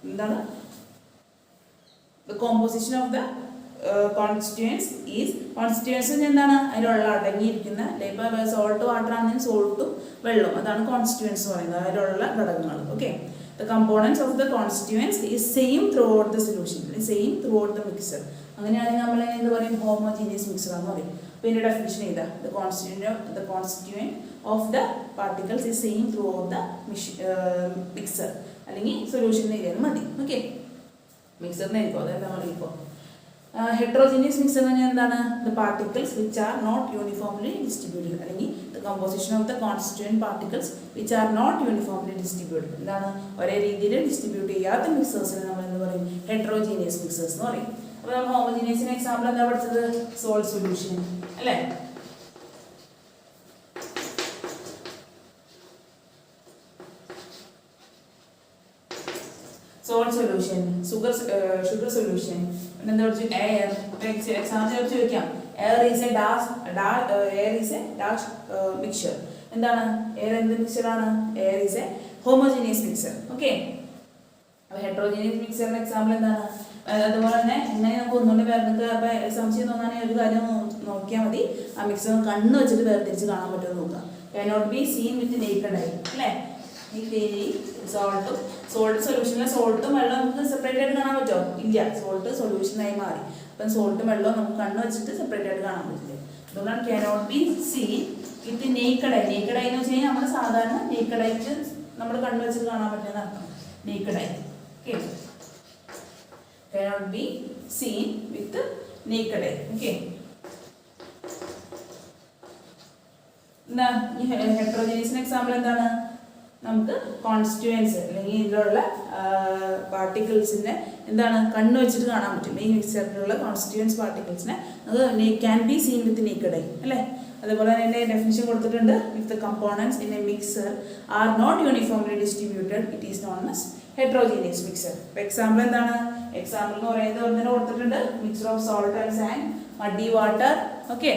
എന്താണ്, the composition of the constituents is, constituents എന്താണ്, അതിലുള്ള അടങ്ങിയിരിക്കുന്ന ഇപ്പോൾ സോൾട്ട് വാട്ടർ ആണെങ്കിൽ സോൾട്ടും വെള്ളവും, അതാണ് കോൺസ്റ്റിറ്റ്യൂവൻസ് പറയുന്നത്, അതിലുള്ള ഘടകങ്ങൾ. Okay, the components of the constituents is same throughout the solution, same throughout the mixer. അങ്ങനെയാണെങ്കിൽ നമ്മൾ എന്ത് പറയും, ഹോമോജീനിയസ് മിക്സർ എന്ന് പറയും. അപ്പോൾ ഇതിൻ്റെ ഡെഫിനിഷൻ ചെയ്താൽ the constituent of the particles is same throughout the mixer, അല്ലെങ്കിൽ സൊല്യൂഷൻ എഴുതിയാലും മതി. ഓക്കെ, മിക്സറിന് എഴുതിക്കോ, അതെല്ലാം മതിയിപ്പോൾ. ഹെട്രോജീനിയസ് മിക്സർ എന്ന് പറഞ്ഞാൽ എന്താണ്, the particles which are not uniformly distributed, അല്ലെങ്കിൽ the composition of the constituent particles which are not uniformly distributed. എന്താണ്, ഒരേ രീതിയിൽ ഡിസ്ട്രിബ്യൂട്ട് ചെയ്യാത്ത മിക്സേഴ്സിനെ നമ്മൾ എന്ത് പറയും, ഹെട്രോജീനിയസ് മിക്സേഴ്സ് എന്ന് പറയും. അപ്പോൾ നമ്മൾ ഹോമോജീനിയസിന് എക്സാമ്പിൾ എന്താ പഠിച്ചത്, സോൾട്ട് സൊല്യൂഷൻ അല്ലേ. സോൾട്ട് സൊല്യൂഷൻ, ഷുഗർ സൊല്യൂഷൻ, പിന്നെ എന്താ പഠിച്ചു, എയർ. എക്സാമ്പിൾ ചോദിക്കാം, air is a dash mixture. എന്താണ് എയർ എന്ത് മിക്സറാണ്? Air is a homogeneous mixture. Okay, അപ്പോൾ ഹെട്രോജീനിയസ് മിക്സറിന്റെ എക്സാമ്പിൾ എന്താണ്? അതുപോലെ തന്നെ ഇങ്ങനെ നമുക്ക് ഒന്നുകൊണ്ട് വേറെ സംശയം തോന്നാണെങ്കിൽ ഒരു കാര്യം നോക്കിയാൽ മതി. ആ മിക്സർ കണ്ണ് വെച്ചിട്ട് വേർതിരിച്ച് കാണാൻ പറ്റുമെന്ന് നോക്കാം. cannot be seen with naked eye അല്ലേ? ഈ സോൾട്ട് സൊല്യൂഷനിലെ സോൾട്ടും വെള്ളം നമുക്ക് സെപ്പറേറ്റ് ആയിട്ട് കാണാൻ പറ്റുമോ? ഇല്ല, സോൾട്ട് സൊല്യൂഷനായി മാറി. അപ്പം സോൾട്ടും വെള്ളവും നമുക്ക് കണ്ണ് വെച്ചിട്ട് സെപ്പറേറ്റ് ആയിട്ട് കാണാൻ പറ്റില്ല. അതുകൊണ്ടാണ് cannot be seen with naked eye. naked eye എന്ന് വെച്ച് കഴിഞ്ഞാൽ നമ്മൾ സാധാരണ naked eye നമ്മൾ കണ്ണ് വെച്ചിട്ട് കാണാൻ പറ്റുന്ന അർത്ഥം naked eye. Okay, cannot be seen with naked eye. Okay, എന്താ ഈ ഹെട്രോജീനിയസിന് എക്സാമ്പിൾ എന്താണ്? നമുക്ക് കോൺസ്റ്റിറ്റ്യുവൻസ് അല്ലെങ്കിൽ ഇതിലുള്ള പാർട്ടിക്കിൾസിനെ എന്താണ് കണ്ണ് വെച്ചിട്ട് കാണാൻ പറ്റും. ഈ മിക്സറിലുള്ള കോൺസ്റ്റിറ്റ്യുവൻസ് പാർട്ടിക്കിൾസിനെ അത് can be seen with naked eye അല്ലേ? അതുപോലെ തന്നെ ഡെഫിനിഷൻ കൊടുത്തിട്ടുണ്ട്. If the components in a mixture are not uniformly distributed it is known as heterogeneous mixture. Example എന്താണ്? എക്സാമ്പിൾ എന്ന് പറയുന്നത് ഒന്നിനെ കൊടുത്തിട്ടുണ്ട്. Mixture of salt and sand, muddy water. Okay,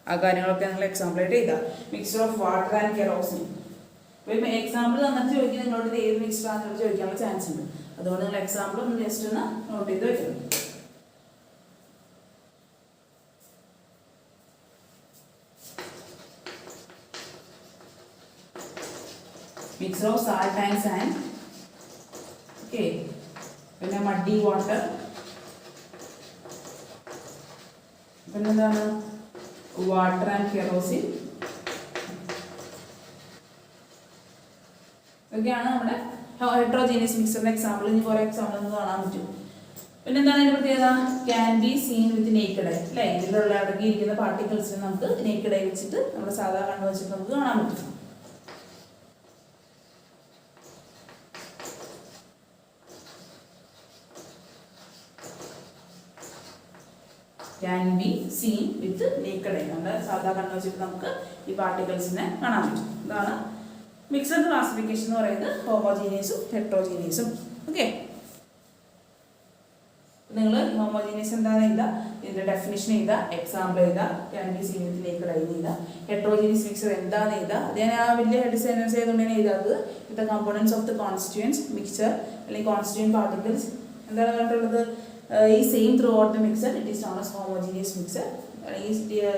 ആ കാര്യങ്ങളൊക്കെ നിങ്ങൾ എക്സാമ്പിളായിട്ട് എഴുതാം. Mixture of water and kerosene. അപ്പോൾ എക്സാമ്പിൾ തന്നിട്ട് ചോദിക്കാൻ നിങ്ങളോട് ഏത് മിക്സർ ആണെന്ന് ചോദിക്കാനുള്ള ചാൻസ് ഉണ്ട്. അതുകൊണ്ട് നിങ്ങൾ എക്സാമ്പിൾ ഒന്ന് ജസ്റ്റ് ഒന്ന് നോട്ട് ചെയ്ത് വെക്കണം. Mixer of salt and sand. Okay, പിന്നെ മഡി വാട്ടർ, പിന്നെന്താണ് വാട്ടർ ആൻഡ് കെറോസിൻ. ഇതൊക്കെയാണ് നമ്മുടെ ഹെട്രോജീനിയസ് മിക്സറിന്റെ എക്സാമ്പിൾ. ഇനി കുറേ എക്സാമ്പിൾ നമുക്ക് കാണാൻ പറ്റും. പിന്നെ എന്താണ് ഇതിന്റെ പ്രത്യേകത? Can be seen with naked eye അല്ലേ? ഇതിലുള്ള അടങ്ങിയിരിക്കുന്ന പാർട്ടിക്കിൾസിനെ നമുക്ക് നേക്കഡ് ഐ വെച്ചിട്ട് നമ്മുടെ സാധാ കണ്ണ് വെച്ചിട്ട് നമുക്ക് കാണാൻ പറ്റും. Can be seen with naked I, നമ്മുടെ സാധാ കണ്ണ് വെച്ചിട്ട് നമുക്ക് ഈ പാർട്ടിക്കിൾസിനെ കാണാൻ പറ്റും. ഇതാണ് മിക്സഡ് ക്ലാസിഫിക്കേഷൻ എന്ന് പറയുന്നത്, ഹോമോജീനിയസും ഹെട്രോജീനിയസും. ഓക്കെ, നിങ്ങൾ ഹോമോജീനിയസ് എന്താണെന്ന് എഴുതുക, ഇതിന്റെ ഡെഫിനിഷൻ എഴുതുക, എക്സാമ്പിൾ എഴുതുക, can be seen with naked eye എഴുതുക. ഹെട്രോജീനിയസ് മിക്സർ എന്താണെന്ന് എഴുതുക. അത് ഞാൻ ആ വലിയ ഹെഡ് സെന്റൻസ് ആയതുകൊണ്ടാണ് എഴുതാത്തത്. With the components of the constituents mixture അല്ലെങ്കിൽ കോൺസ്റ്റിറ്റ്യുവന്റ് പാർട്ടിക്കിൾസ് എന്താണ് പറഞ്ഞിട്ടുള്ളത്? ഈ same throughout the mixture it is known as homogeneous mixture.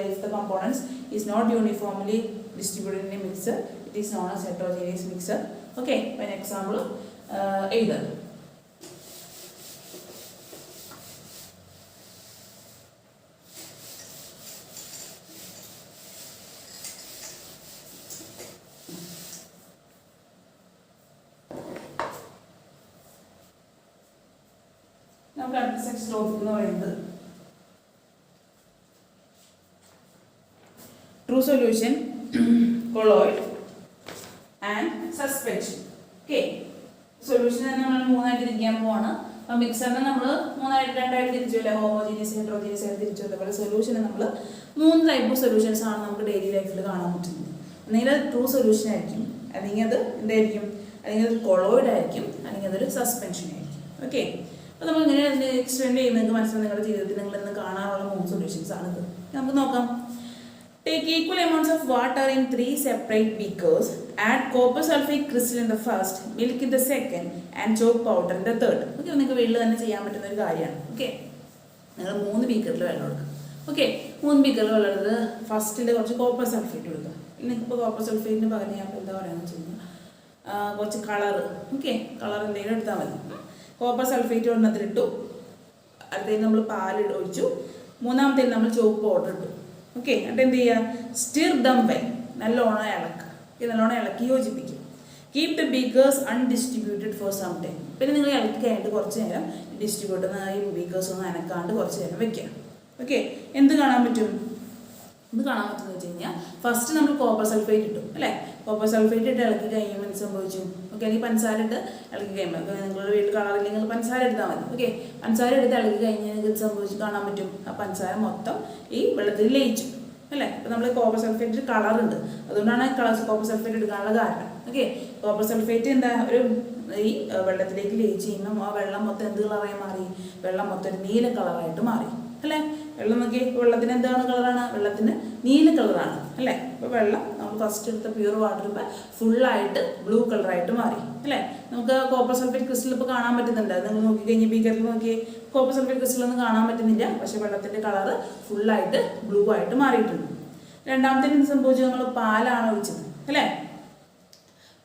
If the components is not uniformly distributed in a mixer it is known as heterogeneous mixer. Okay, an example either. നമുക്ക് അടുത്ത section topic എന്ന് പറയുന്നത് true solution, colloid and suspension. Okay, solution തന്നെ നമ്മൾ മൂന്നായിട്ട് തിരിക്കാൻ പോവാണ്. അപ്പോൾ മിക്സറിനെ നമ്മൾ രണ്ടായിട്ട് തിരിച്ചു അല്ലേ? ഹോമോജീനിയസ് ഹെട്രോജീനിയസ് ആയിട്ട് തിരിച്ചു. അതേപോലെ സൊല്യൂഷനെ നമ്മൾ 3 ടൈപ്പ് ഓഫ് സൊല്യൂഷൻസ് ആണ് നമുക്ക് ഡെയിലി ലൈഫിൽ കാണാൻ പറ്റുന്നത്. ഒന്നെങ്കിൽ അത് ട്രൂ സൊല്യൂഷൻ ആയിരിക്കും, അല്ലെങ്കിൽ അത് എന്തായിരിക്കും, അല്ലെങ്കിൽ അത് കൊളോയിഡ് ആയിരിക്കും, അല്ലെങ്കിൽ അതൊരു സസ്പെൻഷൻ ആയിരിക്കും. ഓക്കെ, അപ്പോൾ നമ്മൾ ഇങ്ങനെ അതിനെ എക്സ്റ്റെൻഡ് ചെയ്യുന്നത് നിങ്ങൾക്ക് മനസ്സിലാവും. നിങ്ങളുടെ ജീവിതത്തിൽ നിങ്ങൾ ഇന്ന് കാണാനുള്ള 3 സൊല്യൂഷൻസ് ആണിത്. നമുക്ക് നോക്കാം. Take equal amounts of water in 3 separate beakers. Add copper sulfate crystal in the first, milk in the second, and chalk powder in the third. Okay, നിങ്ങൾക്ക് വീട്ടിൽ തന്നെ ചെയ്യാൻ പറ്റുന്ന ഒരു കാര്യമാണ്. ഓക്കെ, നിങ്ങൾ 3 ബീക്കറിൽ വെള്ളം എടുക്കുക. ഓക്കെ, 3 ബീക്കറിൽ വെള്ളം എടുത്ത് ഫസ്റ്റിൽ കുറച്ച് കോപ്പർ സൾഫേറ്റ് കൊടുക്കുക. നിങ്ങൾക്കിപ്പോൾ കോപ്പർ സൾഫേറ്റിന് പകരം ഞാൻ എന്താ പറയുകയെന്ന് വെച്ച് കഴിഞ്ഞാൽ കുറച്ച് കളർ, ഓക്കെ, കളർ എന്തെങ്കിലും എടുത്താൽ മതി. കോപ്പർ സൾഫേറ്റ് ഒരെണ്ണത്തിലിട്ടു, അടുത്തതിന് നമ്മൾ പാൽ ഒഴിച്ചു, മൂന്നാമത്തേന് നമ്മൾ ചോക്ക് പൗഡർ ഇട്ടു. ഓക്കെ, എന്നിട്ട് എന്ത് ചെയ്യുക? സ്റ്റിർ ദം വെൽ, നല്ലോണം ഇളക്കുക. നല്ലോണം ഇളക്കി യോജിപ്പിക്കുക. Keep the beakers undistributed for some time. പിന്നെ നിങ്ങൾ ഇളക്കി കഴിഞ്ഞിട്ട് കുറച്ച് നേരം ഡിസ്ട്രിബ്യൂട്ട് ഈ ബീക്കേഴ്സ് ഒന്നും അനക്കാണ്ട് കുറച്ച് നേരം വെക്കുക. ഓക്കെ, എന്ത് കാണാൻ പറ്റും? ഇത് കാണാൻ പറ്റുമെന്ന് വെച്ച് കഴിഞ്ഞാൽ ഫസ്റ്റ് നമ്മൾ കോപ്പർ സൾഫേറ്റ് ഇട്ടു അല്ലേ? കോപ്പർ സൾഫേറ്റ് ഇട്ട് ഇളക്കി കഴിയുമ്പോൾ എന്ത് സംഭവിച്ചു? ഓക്കെ, അല്ലെങ്കിൽ പഞ്ചസാര ഇട്ട് ഇളക്കി കഴിയുമ്പോൾ നിങ്ങളുടെ വീട്ടിൽ കളറില്ലെങ്കിൽ നിങ്ങൾ പഞ്ചസാര എടുത്താൽ മതി. ഓക്കെ, പഞ്ചസാര എടുത്ത് ഇളക്കി കഴിഞ്ഞാൽ ഇത് സംഭവിച്ച് കാണാൻ പറ്റും. ആ പഞ്ചസാര മൊത്തം ഈ വെള്ളത്തിൽ ലയിച്ചു അല്ലേ? അപ്പോൾ നമ്മൾ കോപ്പർ സൾഫേറ്റ് കളറുണ്ട്, അതുകൊണ്ടാണ് കോപ്പർ സൾഫേറ്റ് എടുക്കാനുള്ള കാരണം. ഓക്കെ, കോപ്പർ സൾഫേറ്റ് എന്താ ഒരു ഈ വെള്ളത്തിലേക്ക് ലയിച്ച് കഴിയുമ്പോൾ ആ വെള്ളം മൊത്തം എന്ത് കളറായി മാറി? വെള്ളം മൊത്തം ഒരു നീല കളറായിട്ട് മാറി അല്ലേ? വെള്ളം നോക്കി, വെള്ളത്തിന് എന്താണ് കളറാണ്? വെള്ളത്തിന് നീല കളറാണ് അല്ലേ? അപ്പോൾ വെള്ളം നമ്മൾ ഫസ്റ്റ് എടുത്ത പ്യൂർ വാട്ടർ ഇപ്പോൾ ഫുള്ളായിട്ട് ബ്ലൂ കളറായിട്ട് മാറി അല്ലേ? നമുക്ക് കോപ്പർ സൾഫേറ്റ് ക്രിസ്റ്റൽ ഇപ്പോൾ കാണാൻ പറ്റുന്നുണ്ട്. നിങ്ങൾ നോക്കിക്കഴിഞ്ഞാൽ ബീക്കറിൽ നോക്കി കോപ്പർ സൾഫേറ്റ് ക്രിസ്റ്റൽ ഒന്നും കാണാൻ പറ്റുന്നില്ല. പക്ഷേ വെള്ളത്തിൻ്റെ കളറ് ഫുള്ളായിട്ട് ബ്ലൂ ആയിട്ട് മാറിയിട്ടുണ്ട്. രണ്ടാമത്തെ എന്ത് സംഭവിച്ചു? നമ്മൾ പാലാണ് ഒഴിച്ചത് അല്ലേ?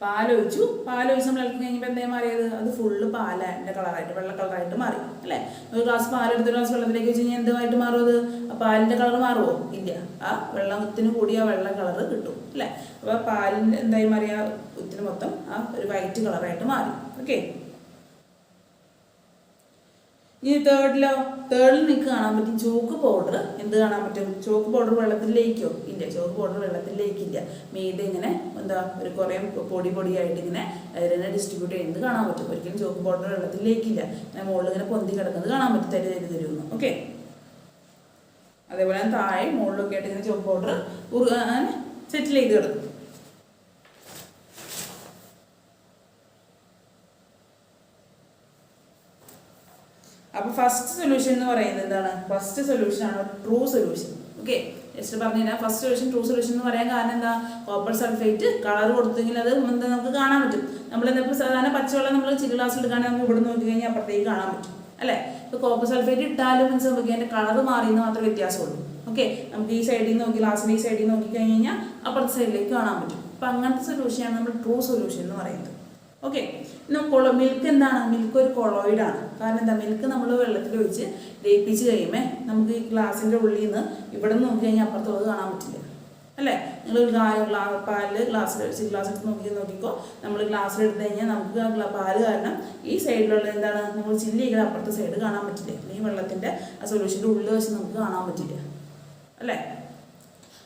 പാലൊഴിച്ച് നമ്മൾ ഇളക്കി കഴിഞ്ഞപ്പോൾ എന്താ മാറിയത്? അത് ഫുള്ള് പാലിൻ്റെ കളറായിട്ട് വെള്ള കളറായിട്ട് മാറി അല്ലേ? ഒരു ഗ്ലാസ് പാലെടുത്ത് ഒരു ഗ്ലാസ് വെള്ളത്തിലേക്ക് വെച്ച് കഴിഞ്ഞാൽ എന്തുമായിട്ട് മാറും? അത് ആ പാലിൻ്റെ കളർ മാറുമോ? ഇല്ല. ആ വെള്ളത്തിന് കൂടി ആ വെള്ള കളറ് കിട്ടും അല്ലേ? അപ്പോൾ പാലിൻ്റെ എന്തായി മാറിയ ഉത്തിന് മൊത്തം ആ ഒരു വൈറ്റ് കളറായിട്ട് മാറി. ഓക്കെ. ഇനി തേർഡിൽ നിങ്ങൾക്ക് കാണാൻ പറ്റും ചോക്ക് പൗഡർ. എന്ത് കാണാൻ പറ്റും? ചോക്ക് പൗഡർ വെള്ളത്തിലേക്കോ? ഇല്ല, ചോക്ക് പൗഡർ വെള്ളത്തിലേക്കില്ല. മീതെ ഇങ്ങനെ എന്താ ഒരു കുറേ പൊടിയായിട്ട് ഇങ്ങനെ അതിനെ ഡിസ്ട്രിബ്യൂട്ട് ചെയ്യുന്നത് കാണാൻ പറ്റും. ഒരിക്കലും ചോക്ക് പൗഡർ വെള്ളത്തിലേക്കില്ല. ഞാൻ മുകളിൽ ഇങ്ങനെ പൊന്തി കിടക്കുന്നത് കാണാൻ പറ്റും. തരുമെന്ന്. ഓക്കെ. അതേപോലെ താഴെ മുകളിലൊക്കെ ആയിട്ട് ഇങ്ങനെ ചോക്ക് പൗഡർ സെറ്റിൽ ചെയ്ത് കിടക്കും. അപ്പോൾ ഫസ്റ്റ് സൊല്യൂഷൻ എന്ന് പറയുന്നത് എന്താണ്? ഫസ്റ്റ് സൊല്യൂഷൻ ആണ് ട്രൂ സൊല്യൂഷൻ. ഓക്കെ, ജസ്റ്റ് പറഞ്ഞുതരാം. ഫസ്റ്റ് സൊല്യൂഷൻ ട്രൂ സൊല്യൂഷൻ എന്ന് പറയാൻ കാരണം എന്താ? കോപ്പർ സൾഫേറ്റ് കളർ കൊടുത്തെങ്കിൽ അത് എന്താ നമുക്ക് കാണാൻ പറ്റും. നമ്മളെന്താ സാധാരണ പച്ചവെള്ളം നമ്മൾ ചില ഗ്ലാസ്സിൽ എടുക്കുകയാണെങ്കിൽ നമുക്ക് ഇവിടെ നോക്കി കഴിഞ്ഞാൽ അപ്പുറത്തേക്ക് കാണാൻ പറ്റും അല്ലേ? ഇപ്പോൾ കോപ്പർ സൾഫേറ്റ് ഇട്ടാലും സംഭവിക്കുക അതിൻ്റെ കളർ മാറിയെന്ന് മാത്രമേ വ്യത്യാസമുള്ളൂ. ഓക്കെ, നമുക്ക് ഈ സൈഡിൽ നിന്ന് നോക്കി ഗ്ലാസ്സിൻ്റെ ഈ സൈഡിൽ നോക്കി കഴിഞ്ഞ് കഴിഞ്ഞാൽ അപ്പുറത്തെ സൈഡിലേക്ക് കാണാൻ പറ്റും. അപ്പം അങ്ങനത്തെ സൊല്യൂഷനാണ് നമ്മൾ ട്രൂ സൊല്യൂഷൻ എന്ന് പറയുന്നത്. ഓക്കെ. മിൽക്ക് എന്താണ്? മിൽക്ക് ഒരു കൊളോയിഡാണ്. കാരണം എന്താ? മിൽക്ക് നമ്മൾ വെള്ളത്തിൽ ഒഴിച്ച് ലയിപ്പിച്ച് കഴിയുമ്പോൾ നമുക്ക് ഈ ഗ്ലാസിൻ്റെ ഉള്ളിൽ നിന്ന് ഇവിടെ നിന്ന് നോക്കി കഴിഞ്ഞാൽ അപ്പുറത്തുള്ളത് കാണാൻ പറ്റില്ല അല്ലേ? നിങ്ങൾ പാല് ഗ്ലാസ്സിൽ ഒഴിച്ച് ഗ്ലാസ് എടുത്ത് നോക്കിക്കോ. നമ്മൾ ഗ്ലാസ്സിലെടുത്ത് കഴിഞ്ഞാൽ നമുക്ക് ആ പാല് കാരണം ഈ സൈഡിലുള്ള എന്താണ് നമ്മൾ ചില്ലി ചെയ്ത് അപ്പുറത്തെ സൈഡ് കാണാൻ പറ്റില്ല. ഈ വെള്ളത്തിൻ്റെ ആ സൊല്യൂഷൻ്റെ ഉള്ളിൽ വെച്ച് നമുക്ക് കാണാൻ പറ്റില്ല അല്ലേ?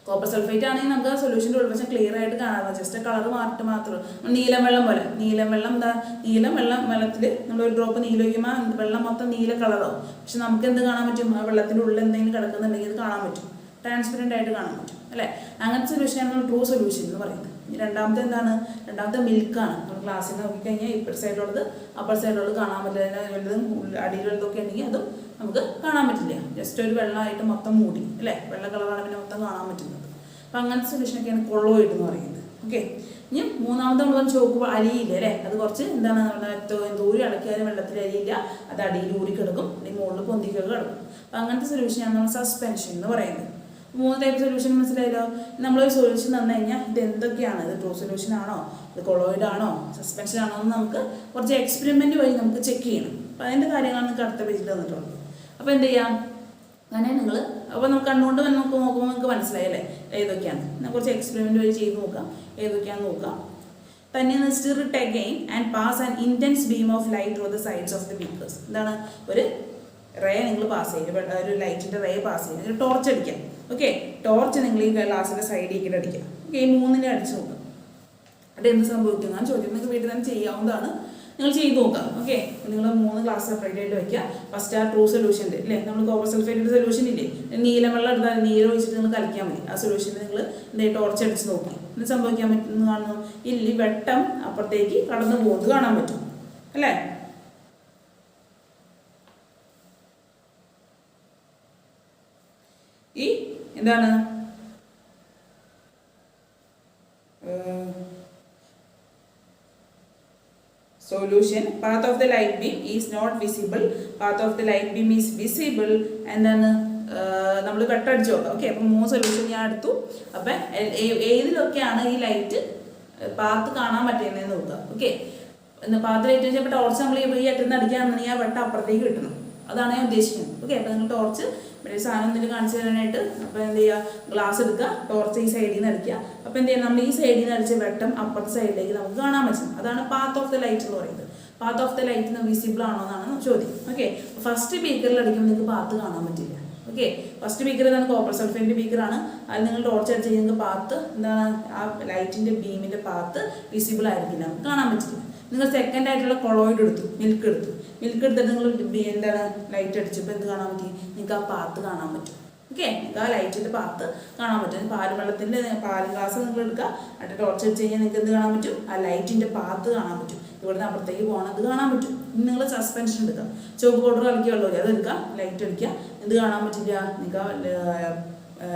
കോപ്പർ സൾഫേറ്റ് ആണെങ്കിൽ നമുക്ക് ആ സൊല്യൂഷൻ്റെ ഉൾവശം ക്ലിയർ ആയിട്ട് കാണാം. ജസ്റ്റ് കളർ മാറിയിട്ട് മാത്രം. നീലം വെള്ളം പോലെ. നീലം വെള്ളത്തിൽ നമ്മൾ ഒരു ഡ്രോപ്പ് നീല ഒഴിക്കുമ്പോൾ വെള്ളം മൊത്തം നീല കളറാവും. പക്ഷെ നമുക്ക് എന്ത് കാണാൻ പറ്റും? ആ വെള്ളത്തിൻ്റെ ഉള്ളിൽ എന്തെങ്കിലും കിടക്കുന്നുണ്ടെങ്കിൽ അത് കാണാൻ പറ്റും. ട്രാൻസ്പെറൻ്റ് ആയിട്ട് കാണാൻ പറ്റും അല്ലേ? അങ്ങനത്തെ സൊല്യൂഷനാണ് നമ്മൾ ട്രൂ സൊല്യൂഷൻ എന്ന് പറയുന്നത്. രണ്ടാമത്തെ എന്താണ്? രണ്ടാമത്തെ മിൽക്കാണ്. നമ്മൾ ഗ്ലാസ്സിൽ നോക്കിക്കഴിഞ്ഞാൽ ഇപ്പർ സൈഡിലുള്ളത് അപ്പർ സൈഡിലുള്ളത് കാണാൻ പറ്റില്ല. വലുതും അടിയിലുള്ളതൊക്കെ ഉണ്ടെങ്കിൽ അതും നമുക്ക് കാണാൻ പറ്റില്ല. ജസ്റ്റ് ഒരു വെള്ളമായിട്ട് മൊത്തം മൂടി അല്ലേ? വെള്ള കളറാണ് പിന്നെ മൊത്തം കാണാൻ പറ്റുന്നത്. അപ്പം അങ്ങനത്തെ സൊല്യൂഷനൊക്കെയാണ് കൊളോയിഡ് എന്ന് പറയുന്നത്. ഓക്കെ. ഇനി മൂന്നാമത്തെ നമ്മൾ ചോക്ക് അരിയില്ല അല്ലേ? അത് കുറച്ച് എന്താണ് ദൂരെ അടക്കിയാലും വെള്ളത്തിൽ അരിയില്ല. അത് അടിയിൽ ഊറി കിടക്കും, അല്ലെങ്കിൽ മുകളിൽ പൊന്തിക്കൊക്കെ കിടക്കും. അപ്പം അങ്ങനത്തെ സൊല്യൂഷനാണ് നമ്മൾ സസ്പെൻഷൻ എന്ന് പറയുന്നത്. 3 ടൈപ്പ് സൊല്യൂഷൻ മനസ്സിലായല്ലോ. നമ്മളൊരു സൊല്യൂഷൻ തന്നു കഴിഞ്ഞാൽ ഇത് എന്തൊക്കെയാണ്? ഇത് ട്രൂ സൊല്യൂഷൻ ആണോ? ഇത് കൊളോയിഡ് ആണോ? സസ്പെൻഷൻ ആണോ എന്ന് നമുക്ക് കുറച്ച് എക്സ്പെരിമെൻറ്റ് വഴി നമുക്ക് ചെക്ക് ചെയ്യണം. അപ്പോൾ അതിൻ്റെ കാര്യങ്ങളാണ് നിങ്ങൾക്ക് അടുത്ത പേജിൽ തന്നിട്ടുള്ളത്. അപ്പോൾ എന്ത് ചെയ്യാം? അങ്ങനെ നിങ്ങൾ അപ്പോൾ നമുക്ക് കണ്ടുകൊണ്ട് നോക്കുമ്പോൾ നിങ്ങൾക്ക് മനസ്സിലായല്ലേ ഏതൊക്കെയാണ്. കുറച്ച് എക്സ്പെരിമെൻറ്റ് വഴി ചെയ്ത് നോക്കാം ഏതൊക്കെയാണെന്ന് നോക്കാം. തന്നെ stir it again and pass an intense beam of light through the sides of the beakers. എന്താണ്? ഒരു റേ നിങ്ങൾ പാസ് ചെയ്യുക, ഒരു ലൈറ്റിൻ്റെ റേ പാസ് ചെയ്യുക, ഒരു ടോർച്ച് അടിക്കാം. ഓക്കെ, ടോർച്ച് നിങ്ങൾ ഈ ഗ്ലാസിൻ്റെ സൈഡിലേക്ക് അടിക്കാം. ഓക്കെ, ഈ 3 അടിച്ച് നോക്കാം. അത് എന്ത് സംഭവിക്കും? ഞാൻ ചോദ്യം നിങ്ങൾക്ക് വീട്ടിൽ തന്നെ ചെയ്യാവുന്നതാണ്. നിങ്ങൾ ചെയ്ത് നോക്കാം. ഓക്കെ, നിങ്ങൾ 3 ഗ്ലാസ് സെപ്പറേറ്റ് ആയിട്ട് വയ്ക്കുക. ഫസ്റ്റ് ആ ട്രൂ സൊല്യൂഷൻ്റെ അല്ലേ, നമ്മൾ കോപ്പർ സൾഫേറ്റിൻ്റെ സൊല്യൂഷൻ ഇല്ലേ, നീല വെള്ളം എടുത്താൽ നീല ഒഴിച്ചിട്ട് നിങ്ങൾ കളിക്കാൻ മതി. ആ സൊല്യൂഷന് നിങ്ങൾ എന്താ ടോർച്ച് അടിച്ച് നോക്കി. എന്ത് സംഭവിക്കാൻ പറ്റുമെന്ന് കാണുന്നു? ഇല്ലി വെട്ടം അപ്പുറത്തേക്ക് കടന്നു പോകുന്നത് കാണാൻ പറ്റും അല്ലേ? ഈ എന്താണ് solution, path of the light beam is not visible, path of the light beam is visible. എന്താണ് നമ്മൾ കട്ടടിച്ച് നോക്കാം. ഓക്കെ, അപ്പം 3 സൊല്യൂഷൻ ഞാൻ എടുത്തു. അപ്പം ഏതിലൊക്കെയാണ് ഈ ലൈറ്റ് പാത്ത് കാണാൻ പറ്റുന്നതെന്ന് നോക്കുക. ഓക്കെ, പാത്ത് ലൈറ്റ് വെച്ചാൽ ഇപ്പോൾ ടോർച്ച് നമ്മൾ ഈ അറ്റത്ത് അടിക്കുകയാണെന്നുണ്ടെങ്കിൽ ആ വെട്ടം അപ്പുറത്തേക്ക് കിട്ടണം. അതാണ് ഞാൻ ഉദ്ദേശിക്കുന്നത്. ഓക്കെ, അപ്പോൾ നിങ്ങൾ ടോർച്ച് ഒരു സാധനം എന്തെങ്കിലും കാണിച്ചു തരാനായിട്ട് അപ്പോൾ എന്ത് ചെയ്യുക? ഗ്ലാസ് എടുക്കുക, ടോർച്ച് ഈ സൈഡിൽ നിന്ന് അടിക്കുക. അപ്പോൾ എന്ത് ചെയ്യുക? നമ്മൾ ഈ സൈഡിൽ നിന്ന് അടിച്ച വെട്ടം അപ്പുറത്തെ സൈഡിലേക്ക് നമുക്ക് കാണാൻ പറ്റും. അതാണ് പാത്ത് ഓഫ് ദ ലൈറ്റ് എന്ന് പറയുന്നത്. Path of the light visible ആണോ എന്നാണ് ചോദ്യം. ഓക്കെ, ഫസ്റ്റ് ബീക്കറിൽ അടിക്കുമ്പോൾ നിങ്ങൾക്ക് പാത്ത് കാണാൻ പറ്റില്ല. ഓക്കെ, ഫസ്റ്റ് ബീക്കർ എന്താണ്? കോപ്പർ സൾഫേറ്റിൻ്റെ ബീക്കറാണ്. അതിൽ നിങ്ങൾ ടോർച്ച് അടിച്ച് നിങ്ങൾക്ക് പാത്ത് എന്താണ്? ആ ലൈറ്റിൻ്റെ ബീമിൻ്റെ പാത്ത് വിസിബിൾ ആയിരിക്കില്ല, നമുക്ക് കാണാൻ പറ്റില്ല. നിങ്ങൾ സെക്കൻഡ് ആയിട്ടുള്ള കൊളോയിഡ് എടുത്തു, മിൽക്ക് എടുത്തിട്ട് നിങ്ങൾ എന്താണ് ലൈറ്റ് അടിച്ചപ്പോൾ എന്ത് കാണാൻ പറ്റി? നിങ്ങൾക്ക് ആ പാത്ത് കാണാൻ പറ്റും. ഓക്കെ, നിങ്ങൾക്ക് ആ ലൈറ്റിൻ്റെ പാത്ത് കാണാൻ പറ്റും. പാൽ ഗ്ലാസ് നിങ്ങൾ എടുക്കുക, എന്നിട്ട് ടോർച്ച് അടിച്ച് കഴിഞ്ഞാൽ നിങ്ങൾക്ക് എന്ത് കാണാൻ പറ്റും? ആ ലൈറ്റിൻ്റെ പാത്ത് കാണാൻ പറ്റും. ഇവിടുന്ന് അപ്പുറത്തേക്ക് പോകണം, അത് കാണാൻ പറ്റും. ഇനി നിങ്ങൾ സസ്പെൻഷൻ എടുക്കാം, ചുവപ്പ് പൗഡർ കളിക്കുകയുള്ളൂ, അത് എടുക്കാം, ലൈറ്റ് അടിക്കുക, എന്ത് കാണാൻ പറ്റില്ല, നിങ്ങൾക്ക്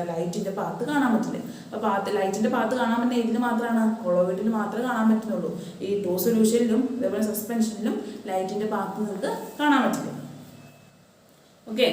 ലൈറ്റിൻ്റെ പാത്ത് കാണാൻ പറ്റില്ല. അപ്പോൾ ലൈറ്റിൻ്റെ പാത്ത് കാണാൻ പറ്റുന്ന ഇതിൽ മാത്രമാണ്, കൊളോയിഡിൽ മാത്രമേ കാണാൻ പറ്റുന്നുള്ളൂ. ഈ ട്രൂ സൊല്യൂഷനിലും അതേപോലെ സസ്പെൻഷനിലും ലൈറ്റിൻ്റെ പാത്ത് നിങ്ങൾക്ക് കാണാൻ പറ്റില്ല. ഓക്കെ,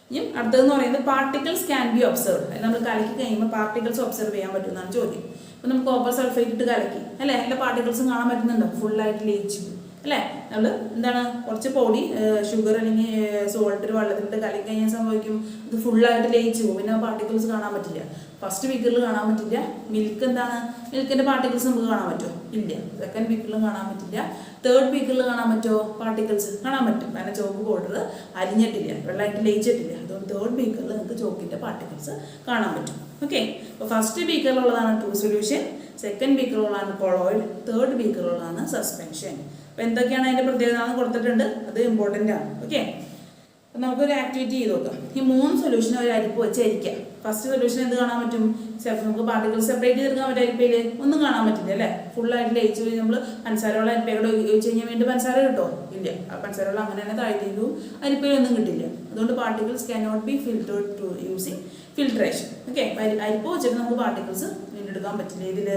ഇനി അടുത്തതെന്ന് പറയുന്നത് പാർട്ടിക്കിൾസ് ക്യാൻ ബി ഒബ്സർവ്. അത് നമ്മൾ കലക്കി കഴിയുമ്പോൾ പാർട്ടിക്കിൾസ് ഒബ്സർവ് ചെയ്യാൻ പറ്റുമെന്നാണ് ചോദ്യം. അപ്പോൾ നമുക്ക് കോപ്പർ സൾഫേറ്റ് ഇട്ട് കലക്കി അല്ലേ, അതിൻ്റെ പാർട്ടിക്കിൾസും കാണാൻ പറ്റുന്നുണ്ടോ, ഫുള്ളായിട്ട് ലയിച്ചു അല്ലേ. നമ്മൾ എന്താണ് കുറച്ച് പൊടി ഷുഗർ അല്ലെങ്കിൽ സോൾട്ട് ഒരു വെള്ളത്തിലിട്ട് കലക്കി കഴിഞ്ഞാൽ സംഭവിക്കും, ഇത് ഫുള്ളായിട്ട് ലയിച്ചു പോകും, പിന്നെ പാർട്ടിക്കിൾസ് കാണാൻ പറ്റില്ല. ഫസ്റ്റ് ബീക്കറിൽ കാണാൻ പറ്റില്ല. മിൽക്ക് എന്താണ്, മിൽക്കിൻ്റെ പാർട്ടിക്കിൾസ് നമുക്ക് കാണാൻ പറ്റുമോ, ഇല്ല. സെക്കൻഡ് ബീക്കറിലും കാണാൻ പറ്റില്ല. തേർഡ് ബീക്കറിൽ കാണാൻ പറ്റുമോ, പാർട്ടിക്കിൾസ് കാണാൻ പറ്റും, കാരണം ചോക്ക് പൗഡർ അലിഞ്ഞിട്ടില്ല, വെള്ളമായിട്ട് ലയിച്ചിട്ടില്ല. അതുകൊണ്ട് തേർഡ് ബീക്കറിൽ നിങ്ങൾക്ക് ചോക്കിൻ്റെ പാർട്ടിക്കിൾസ് കാണാൻ പറ്റും. ഓക്കെ, അപ്പോൾ ഫസ്റ്റ് ബീക്കറിലുള്ളതാണ് ട്രൂ സൊല്യൂഷൻ, സെക്കൻഡ് ബീക്കറിലുള്ളതാണ് കൊളോയിഡ്, തേർഡ് ബീക്കറിലുള്ളതാണ് സസ്പെൻഷൻ. അപ്പോൾ എന്തൊക്കെയാണ് അതിൻ്റെ പ്രത്യേകത കൊടുത്തിട്ടുണ്ട്, അത് ഇമ്പോർട്ടൻ്റ് ആണ്. ഓക്കെ, അപ്പം നമുക്കൊരു ആക്ടിവിറ്റി ചെയ്ത് നോക്കാം. ഈ 3 സൊല്യൂഷനും ഒരു അരിപ്പ് വെച്ച് അരിക്കാം. ഫസ്റ്റ് സൊല്യൂഷൻ എന്ത് കാണാൻ പറ്റും, നമുക്ക് പാർട്ടിക്കിൾ സെപ്പറേറ്റ് ചെയ്തെടുക്കാൻ പറ്റും, അരിപ്പയിൽ ഒന്നും കാണാൻ പറ്റില്ല അല്ലേ, ഫുള്ളായിട്ട് ലയിച്ച് നമ്മൾ പഞ്ചസാരയുള്ള അരിപ്പയോട് ഉപയോഗിച്ച് കഴിഞ്ഞാൽ വീണ്ടും പഞ്ചസാര കിട്ടുമോ, ഇല്ല. ആ പഞ്ചസാരയുള്ള അങ്ങനെ തന്നെ താഴ്ത്തേക്കും അരിപ്പയിലൊന്നും കിട്ടില്ല. അതുകൊണ്ട് particles cannot be filtered to using filtration. Okay, അരിപ്പ് വെച്ചിട്ട് നമുക്ക് പാർട്ടിക്കിൾസ് വീണ്ടെടുക്കാൻ പറ്റില്ല. ഇതിൽ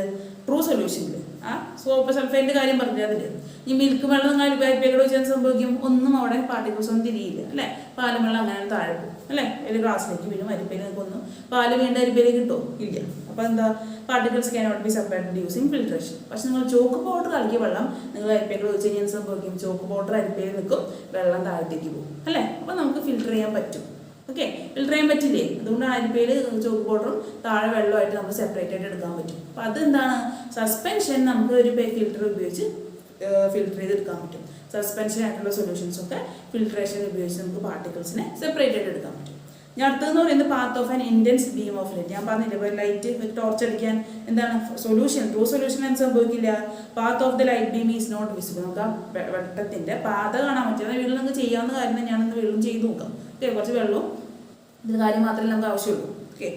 ട്രൂ സൊല്യൂഷനിൽ ആ സോപ്പ് സൾഫേറ്റിൻ്റെ കാര്യം പറഞ്ഞില്ല. അതിൽ ഈ മിൽക്ക് വെള്ളം അരിപ്പയോട് വെച്ചാൽ സംഭവിക്കും, ഒന്നും അവിടെ പാർട്ടിക്കിൾസ് ഒന്നും തിരിയില്ല അല്ലേ. പാലും വെള്ളം അങ്ങനെ താഴെ പോകും അല്ലേ, ഒരു ഗ്ലാസ്സിലേക്ക് വീണ്ടും അരിപ്പയിൽ നിൽക്കൊന്നും പാല് വീണ്ടും അരിപ്പയിലേക്ക് കിട്ടുമോ, ഇല്ല. അപ്പോൾ എന്താ, particles cannot B separated using filtration. പക്ഷെ നിങ്ങൾ ചോക്ക് പൗഡർ കലക്കിയ വെള്ളം നിങ്ങൾ അരിപ്പയിൽ ഒഴിച്ച് കഴിഞ്ഞാൽ സംഭവിക്കും, ചോക്ക് പൗഡർ അരിപ്പയിൽ നിൽക്കും, വെള്ളം താഴത്തേക്ക് പോകും അല്ലേ. അപ്പോൾ നമുക്ക് ഫിൽറ്റർ ചെയ്യാൻ പറ്റും. ഓക്കെ, ഫിൽറ്റർ ചെയ്യാൻ പറ്റില്ലേ, അതുകൊണ്ടാണ് അരിപ്പയിൽ ചോക്ക് പൗഡറും താഴെ വെള്ളമായിട്ട് നമുക്ക് സെപ്പറേറ്റ് ആയിട്ട് എടുക്കാൻ പറ്റും. അപ്പോൾ അതെന്താണ്, സസ്പെൻഷൻ നമുക്ക് ഒരു ഫിൽറ്റർ ഉപയോഗിച്ച് ഫിൽറ്റർ ചെയ്തെടുക്കാൻ പറ്റും. സസ്പെൻഷൻ ആയിട്ടുള്ള സൊല്യൂഷൻസൊക്കെ ഫിൽട്രേഷൻ ഉപയോഗിച്ച് നമുക്ക് പാർട്ടിക്കിൾസിനെ സെപ്പറേറ്റ് ആയിട്ട് എടുക്കാൻ പറ്റും. ഞാൻ അടുത്തതെന്ന് പറയുന്നത് path of an intense beam of light. ഞാൻ പറഞ്ഞില്ല, ഇപ്പോൾ ലൈറ്റ് ടോർച്ച് അടിക്കാൻ എന്താണ് സൊല്യൂഷൻ, ട്രൂ സൊല്യൂഷൻ എന്ത് സംഭവിക്കില്ല, path of the light beam is not visible. നമുക്ക് ആ വെട്ടത്തിൻ്റെ പാത കാണാൻ പറ്റില്ല. വീട്ടിൽ നിങ്ങൾക്ക് ചെയ്യാവുന്ന കാര്യം ഞാനൊന്ന് വെള്ളം ചെയ്ത് നോക്കാം. ഓക്കെ, കുറച്ച് വെള്ളവും ഇതിൻ്റെ കാര്യം മാത്രമേ നമുക്ക് ആവശ്യമുള്ളൂ. Okay,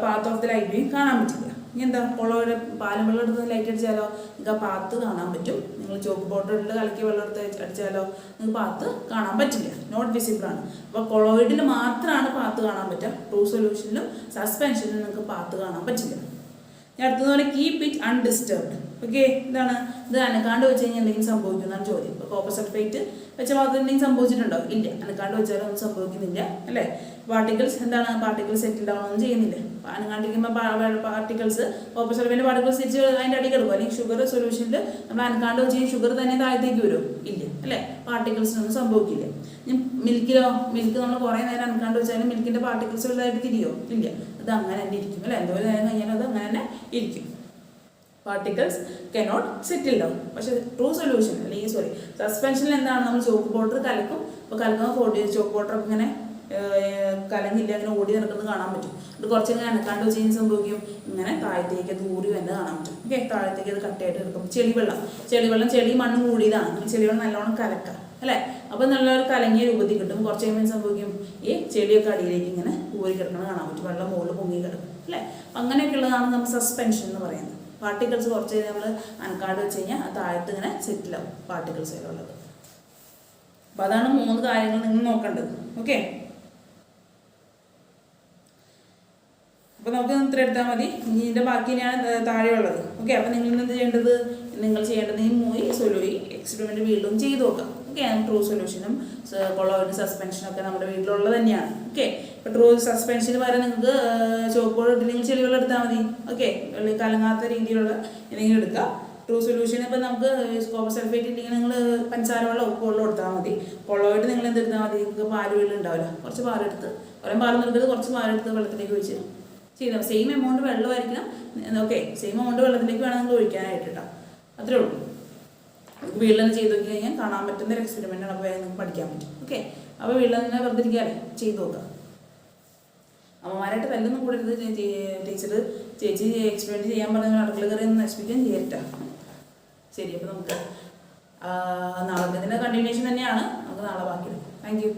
path of the light beam കാണാൻ പറ്റില്ല. ഇനി എന്താ, കൊളോയുടെ പാലും വെള്ളം എടുത്ത് ലൈറ്റ് അടിച്ചാലോ നിങ്ങൾക്ക് ആ പാത്ത് കാണാൻ പറ്റും. നിങ്ങൾ ചോക്ക് പൗഡർ ഇട്ട് കലക്കി വെള്ളം എടുത്ത് അടിച്ചാലോ നിങ്ങൾക്ക് പാത്ത് കാണാൻ പറ്റില്ല, നോട്ട് വിസിബിൾ ആണ്. അപ്പോൾ കൊളോയിഡിൽ മാത്രമാണ് പാത്ത് കാണാൻ പറ്റുക, ട്രൂ സൊല്യൂഷനിലും സസ്പെൻഷനിലും നിങ്ങൾക്ക് പാത്ത് കാണാൻ പറ്റില്ല. ഞാൻ അടുത്തത് പോലെ കീപ് ഇറ്റ് അൺഡിസ്റ്റർബ്ഡ്. ഓക്കെ, എന്താണ്, ഇത് അനക്കാണ്ട് വെച്ച് കഴിഞ്ഞാൽ എന്തെങ്കിലും സംഭവിക്കും എന്നാണ് ചോദ്യം. ഇപ്പോൾ കോപ്പർ സൾഫേറ്റ് വെച്ച ഭാഗത്ത് എന്തെങ്കിലും സംഭവിച്ചിട്ടുണ്ടോ, ഇല്ല. അനക്കാണ്ട് വെച്ചാലും ഒന്നും സംഭവിക്കുന്നില്ല അല്ലേ. പാർട്ടിക്കിൾസ് എന്താണ്, പാർട്ടിക്കിൾസ് സെറ്റിൽ ഡൗൺ ഒന്നും ചെയ്യുന്നില്ല. അനക്കാണ്ടിരിക്കുമ്പോൾ പാർട്ടിക്കിൾസ് കോപ്പർ സൾഫേറ്റിൻ്റെ പാർട്ടിക്കിൾസ് തിരിച്ച് അതിൻ്റെ അടിയിൽ കിടക്കും. അല്ലെങ്കിൽ ഷുഗർ സൊല്യൂഷനിൽ നമ്മൾ അനക്കാണ്ട് വെച്ച് കഴിഞ്ഞാൽ ഷുഗർ തന്നെ താഴത്തേക്ക് വരും, ഇല്ല അല്ലേ, പാർട്ടിക്കിൾസിനൊന്നും സംഭവിക്കില്ല. മിൽക്കിലോ, മിൽക്ക് നമ്മൾ കുറേ നേരം അനക്കാണ്ട് വെച്ചാലും മിൽക്കിൻ്റെ പാർട്ടിക്കിൾസ് വലുതായിട്ട് തിരിയോ, ഇല്ല. അത് അങ്ങനെ തന്നെ ഇരിക്കും അല്ലേ, എന്തോ നേരം കഴിഞ്ഞാലും അത് അങ്ങനെ തന്നെ ഇരിക്കും. Particles cannot settle down. പക്ഷേ ട്രൂ സൊല്യൂഷൻ അല്ലെങ്കിൽ സസ്പെൻഷനിൽ എന്താണ്, നമ്മൾ ചോക്ക് പൗഡർ കലക്കും. അപ്പോൾ കലക്കുമ്പോൾ ചോക്ക് പൗഡറൊക്കെ ഇങ്ങനെ കലങ്ങില്ല, അങ്ങനെ ഓടി നടക്കുന്നത് കാണാൻ പറ്റും. അത് കുറച്ചിങ്ങനെ അനക്കാണ്ട് വെച്ച് കഴിഞ്ഞാൽ സംഭവിക്കും, ഇങ്ങനെ താഴത്തേക്ക് ദൂരി തന്നെ കാണാൻ പറ്റും. ഓക്കെ, താഴത്തേക്ക് അത് കട്ടയായിട്ട് എടുക്കും. ചെളി മണ്ണ് കൂടിയതാണ്, ചെളിവെള്ളം നല്ലോണം കലക്കാം അല്ലേ. അപ്പോൾ നല്ലൊരു കലങ്ങിയ രൂപത്തിൽ കിട്ടും. കുറച്ച് കഴിയുമ്പോൾ സംഭവിക്കും, ഈ ചെളിയൊക്കെ അടിയിലേക്ക് ഇങ്ങനെ ഊരി കിടക്കുന്നത് കാണാൻ പറ്റും, വെള്ളം മുകളിൽ പൊങ്ങി കിടക്കും അല്ലേ. അങ്ങനെയൊക്കെയുള്ളതാണ് നമ്മൾ സസ്പെൻഷൻ എന്ന് പറയുന്നത്. പാർട്ടിക്കിൾസ് കുറച്ച് നമ്മൾ അനക്കാണ്ട് വെച്ച് കഴിഞ്ഞാൽ അത് താഴത്ത് ഇങ്ങനെ സെറ്റിലാവും പാർട്ടിക്കിൾസ് ഉള്ളത്. അപ്പോൾ അതാണ് 3 കാര്യങ്ങൾ നിങ്ങൾ നോക്കേണ്ടത്. ഓക്കെ, അപ്പോൾ നമുക്ക് ഇത്ര എടുത്താൽ മതി. ഇനി ഇതിൻ്റെ ബാക്കി ഞാൻ താഴെയുള്ളത്. ഓക്കെ, അപ്പോൾ നിങ്ങൾ എന്ത് ചെയ്യേണ്ടത്, നിങ്ങൾ ചെയ്യേണ്ടത് ഈ എക്സ്പെരിമെൻറ്റ് വീണ്ടും ചെയ്ത് നോക്കാം. ഓക്കെ, ട്രൂ സൊല്യൂഷനും കൊളോയിഡ് സസ്പെൻഷനൊക്കെ നമ്മുടെ വീട്ടിലുള്ളത് തന്നെയാണ്. ഓക്കെ, ഇപ്പോൾ ട്രൂ സസ്പെൻഷന് പകരം നിങ്ങൾക്ക് ചോക്ക് പൗഡർ ഇട്ടില്ലെങ്കിൽ ചെളിവെള്ളം എടുത്താൽ മതി. ഓക്കെ, കലങ്ങാത്ത രീതിയിലുള്ള എന്തെങ്കിലും എടുക്കുക. ട്രൂ സൊല്യൂഷൻ ഇപ്പോൾ നമുക്ക് കോപ്പർ സൾഫേറ്റ് ഇല്ലെങ്കിൽ നിങ്ങൾ പഞ്ചസാര വെള്ളം ഉപ്പ് വെള്ളം എടുത്താൽ മതി. കൊളോയിഡ് നിങ്ങൾ എന്തെടുത്താൽ മതി, നിങ്ങൾക്ക് പാല് വീട്ടിൽ ഉണ്ടാവില്ല, കുറച്ച് പാലെടുത്ത്, കുറേ പാലൊന്നും എടുക്കരുത്, കുറച്ച് പാലെടുത്ത് വെള്ളത്തിലേക്ക് ഒഴിച്ച് ചെയ്താൽ സെയിം എമൗണ്ട് വെള്ളമായിരിക്കണം. ഓക്കെ, സെയിം എമൗണ്ട് വെള്ളത്തിലേക്ക് വേണം നിങ്ങൾ ഒഴിക്കാനായിട്ട് കേട്ടോ, അത്രേ ഉള്ളൂ. നമുക്ക് വീട്ടിൽ തന്നെ ചെയ്ത് നോക്കി കഴിഞ്ഞാൽ കാണാൻ പറ്റുന്ന ഒരു എക്സ്പെരിമെൻ്റാണ്. അപ്പോൾ നിങ്ങൾക്ക് പഠിക്കാൻ പറ്റും. ഓക്കെ, അപ്പോൾ വീട്ടിൽ തന്നെ വെറുതെ ഇരിക്കാതെ ചെയ്ത് നോക്കാം. അമ്മമാരായിട്ട് തല്ലൊന്നും കൂടരുത്. ടീച്ചർ ചേച്ചി എക്സ്പെരിമെൻറ്റ് ചെയ്യാൻ പറഞ്ഞ അടുക്കള കയറി ഒന്ന് നശിപ്പിക്കാൻ ചെയ്യട്ടാ. ശരി, അപ്പോൾ നമുക്ക് നാളത്തെ ഇതിൻ്റെ കണ്ടിന്യൂഷൻ തന്നെയാണ്. നമുക്ക് നാളെ ബാക്കിയെടുക്കാം. Thank you.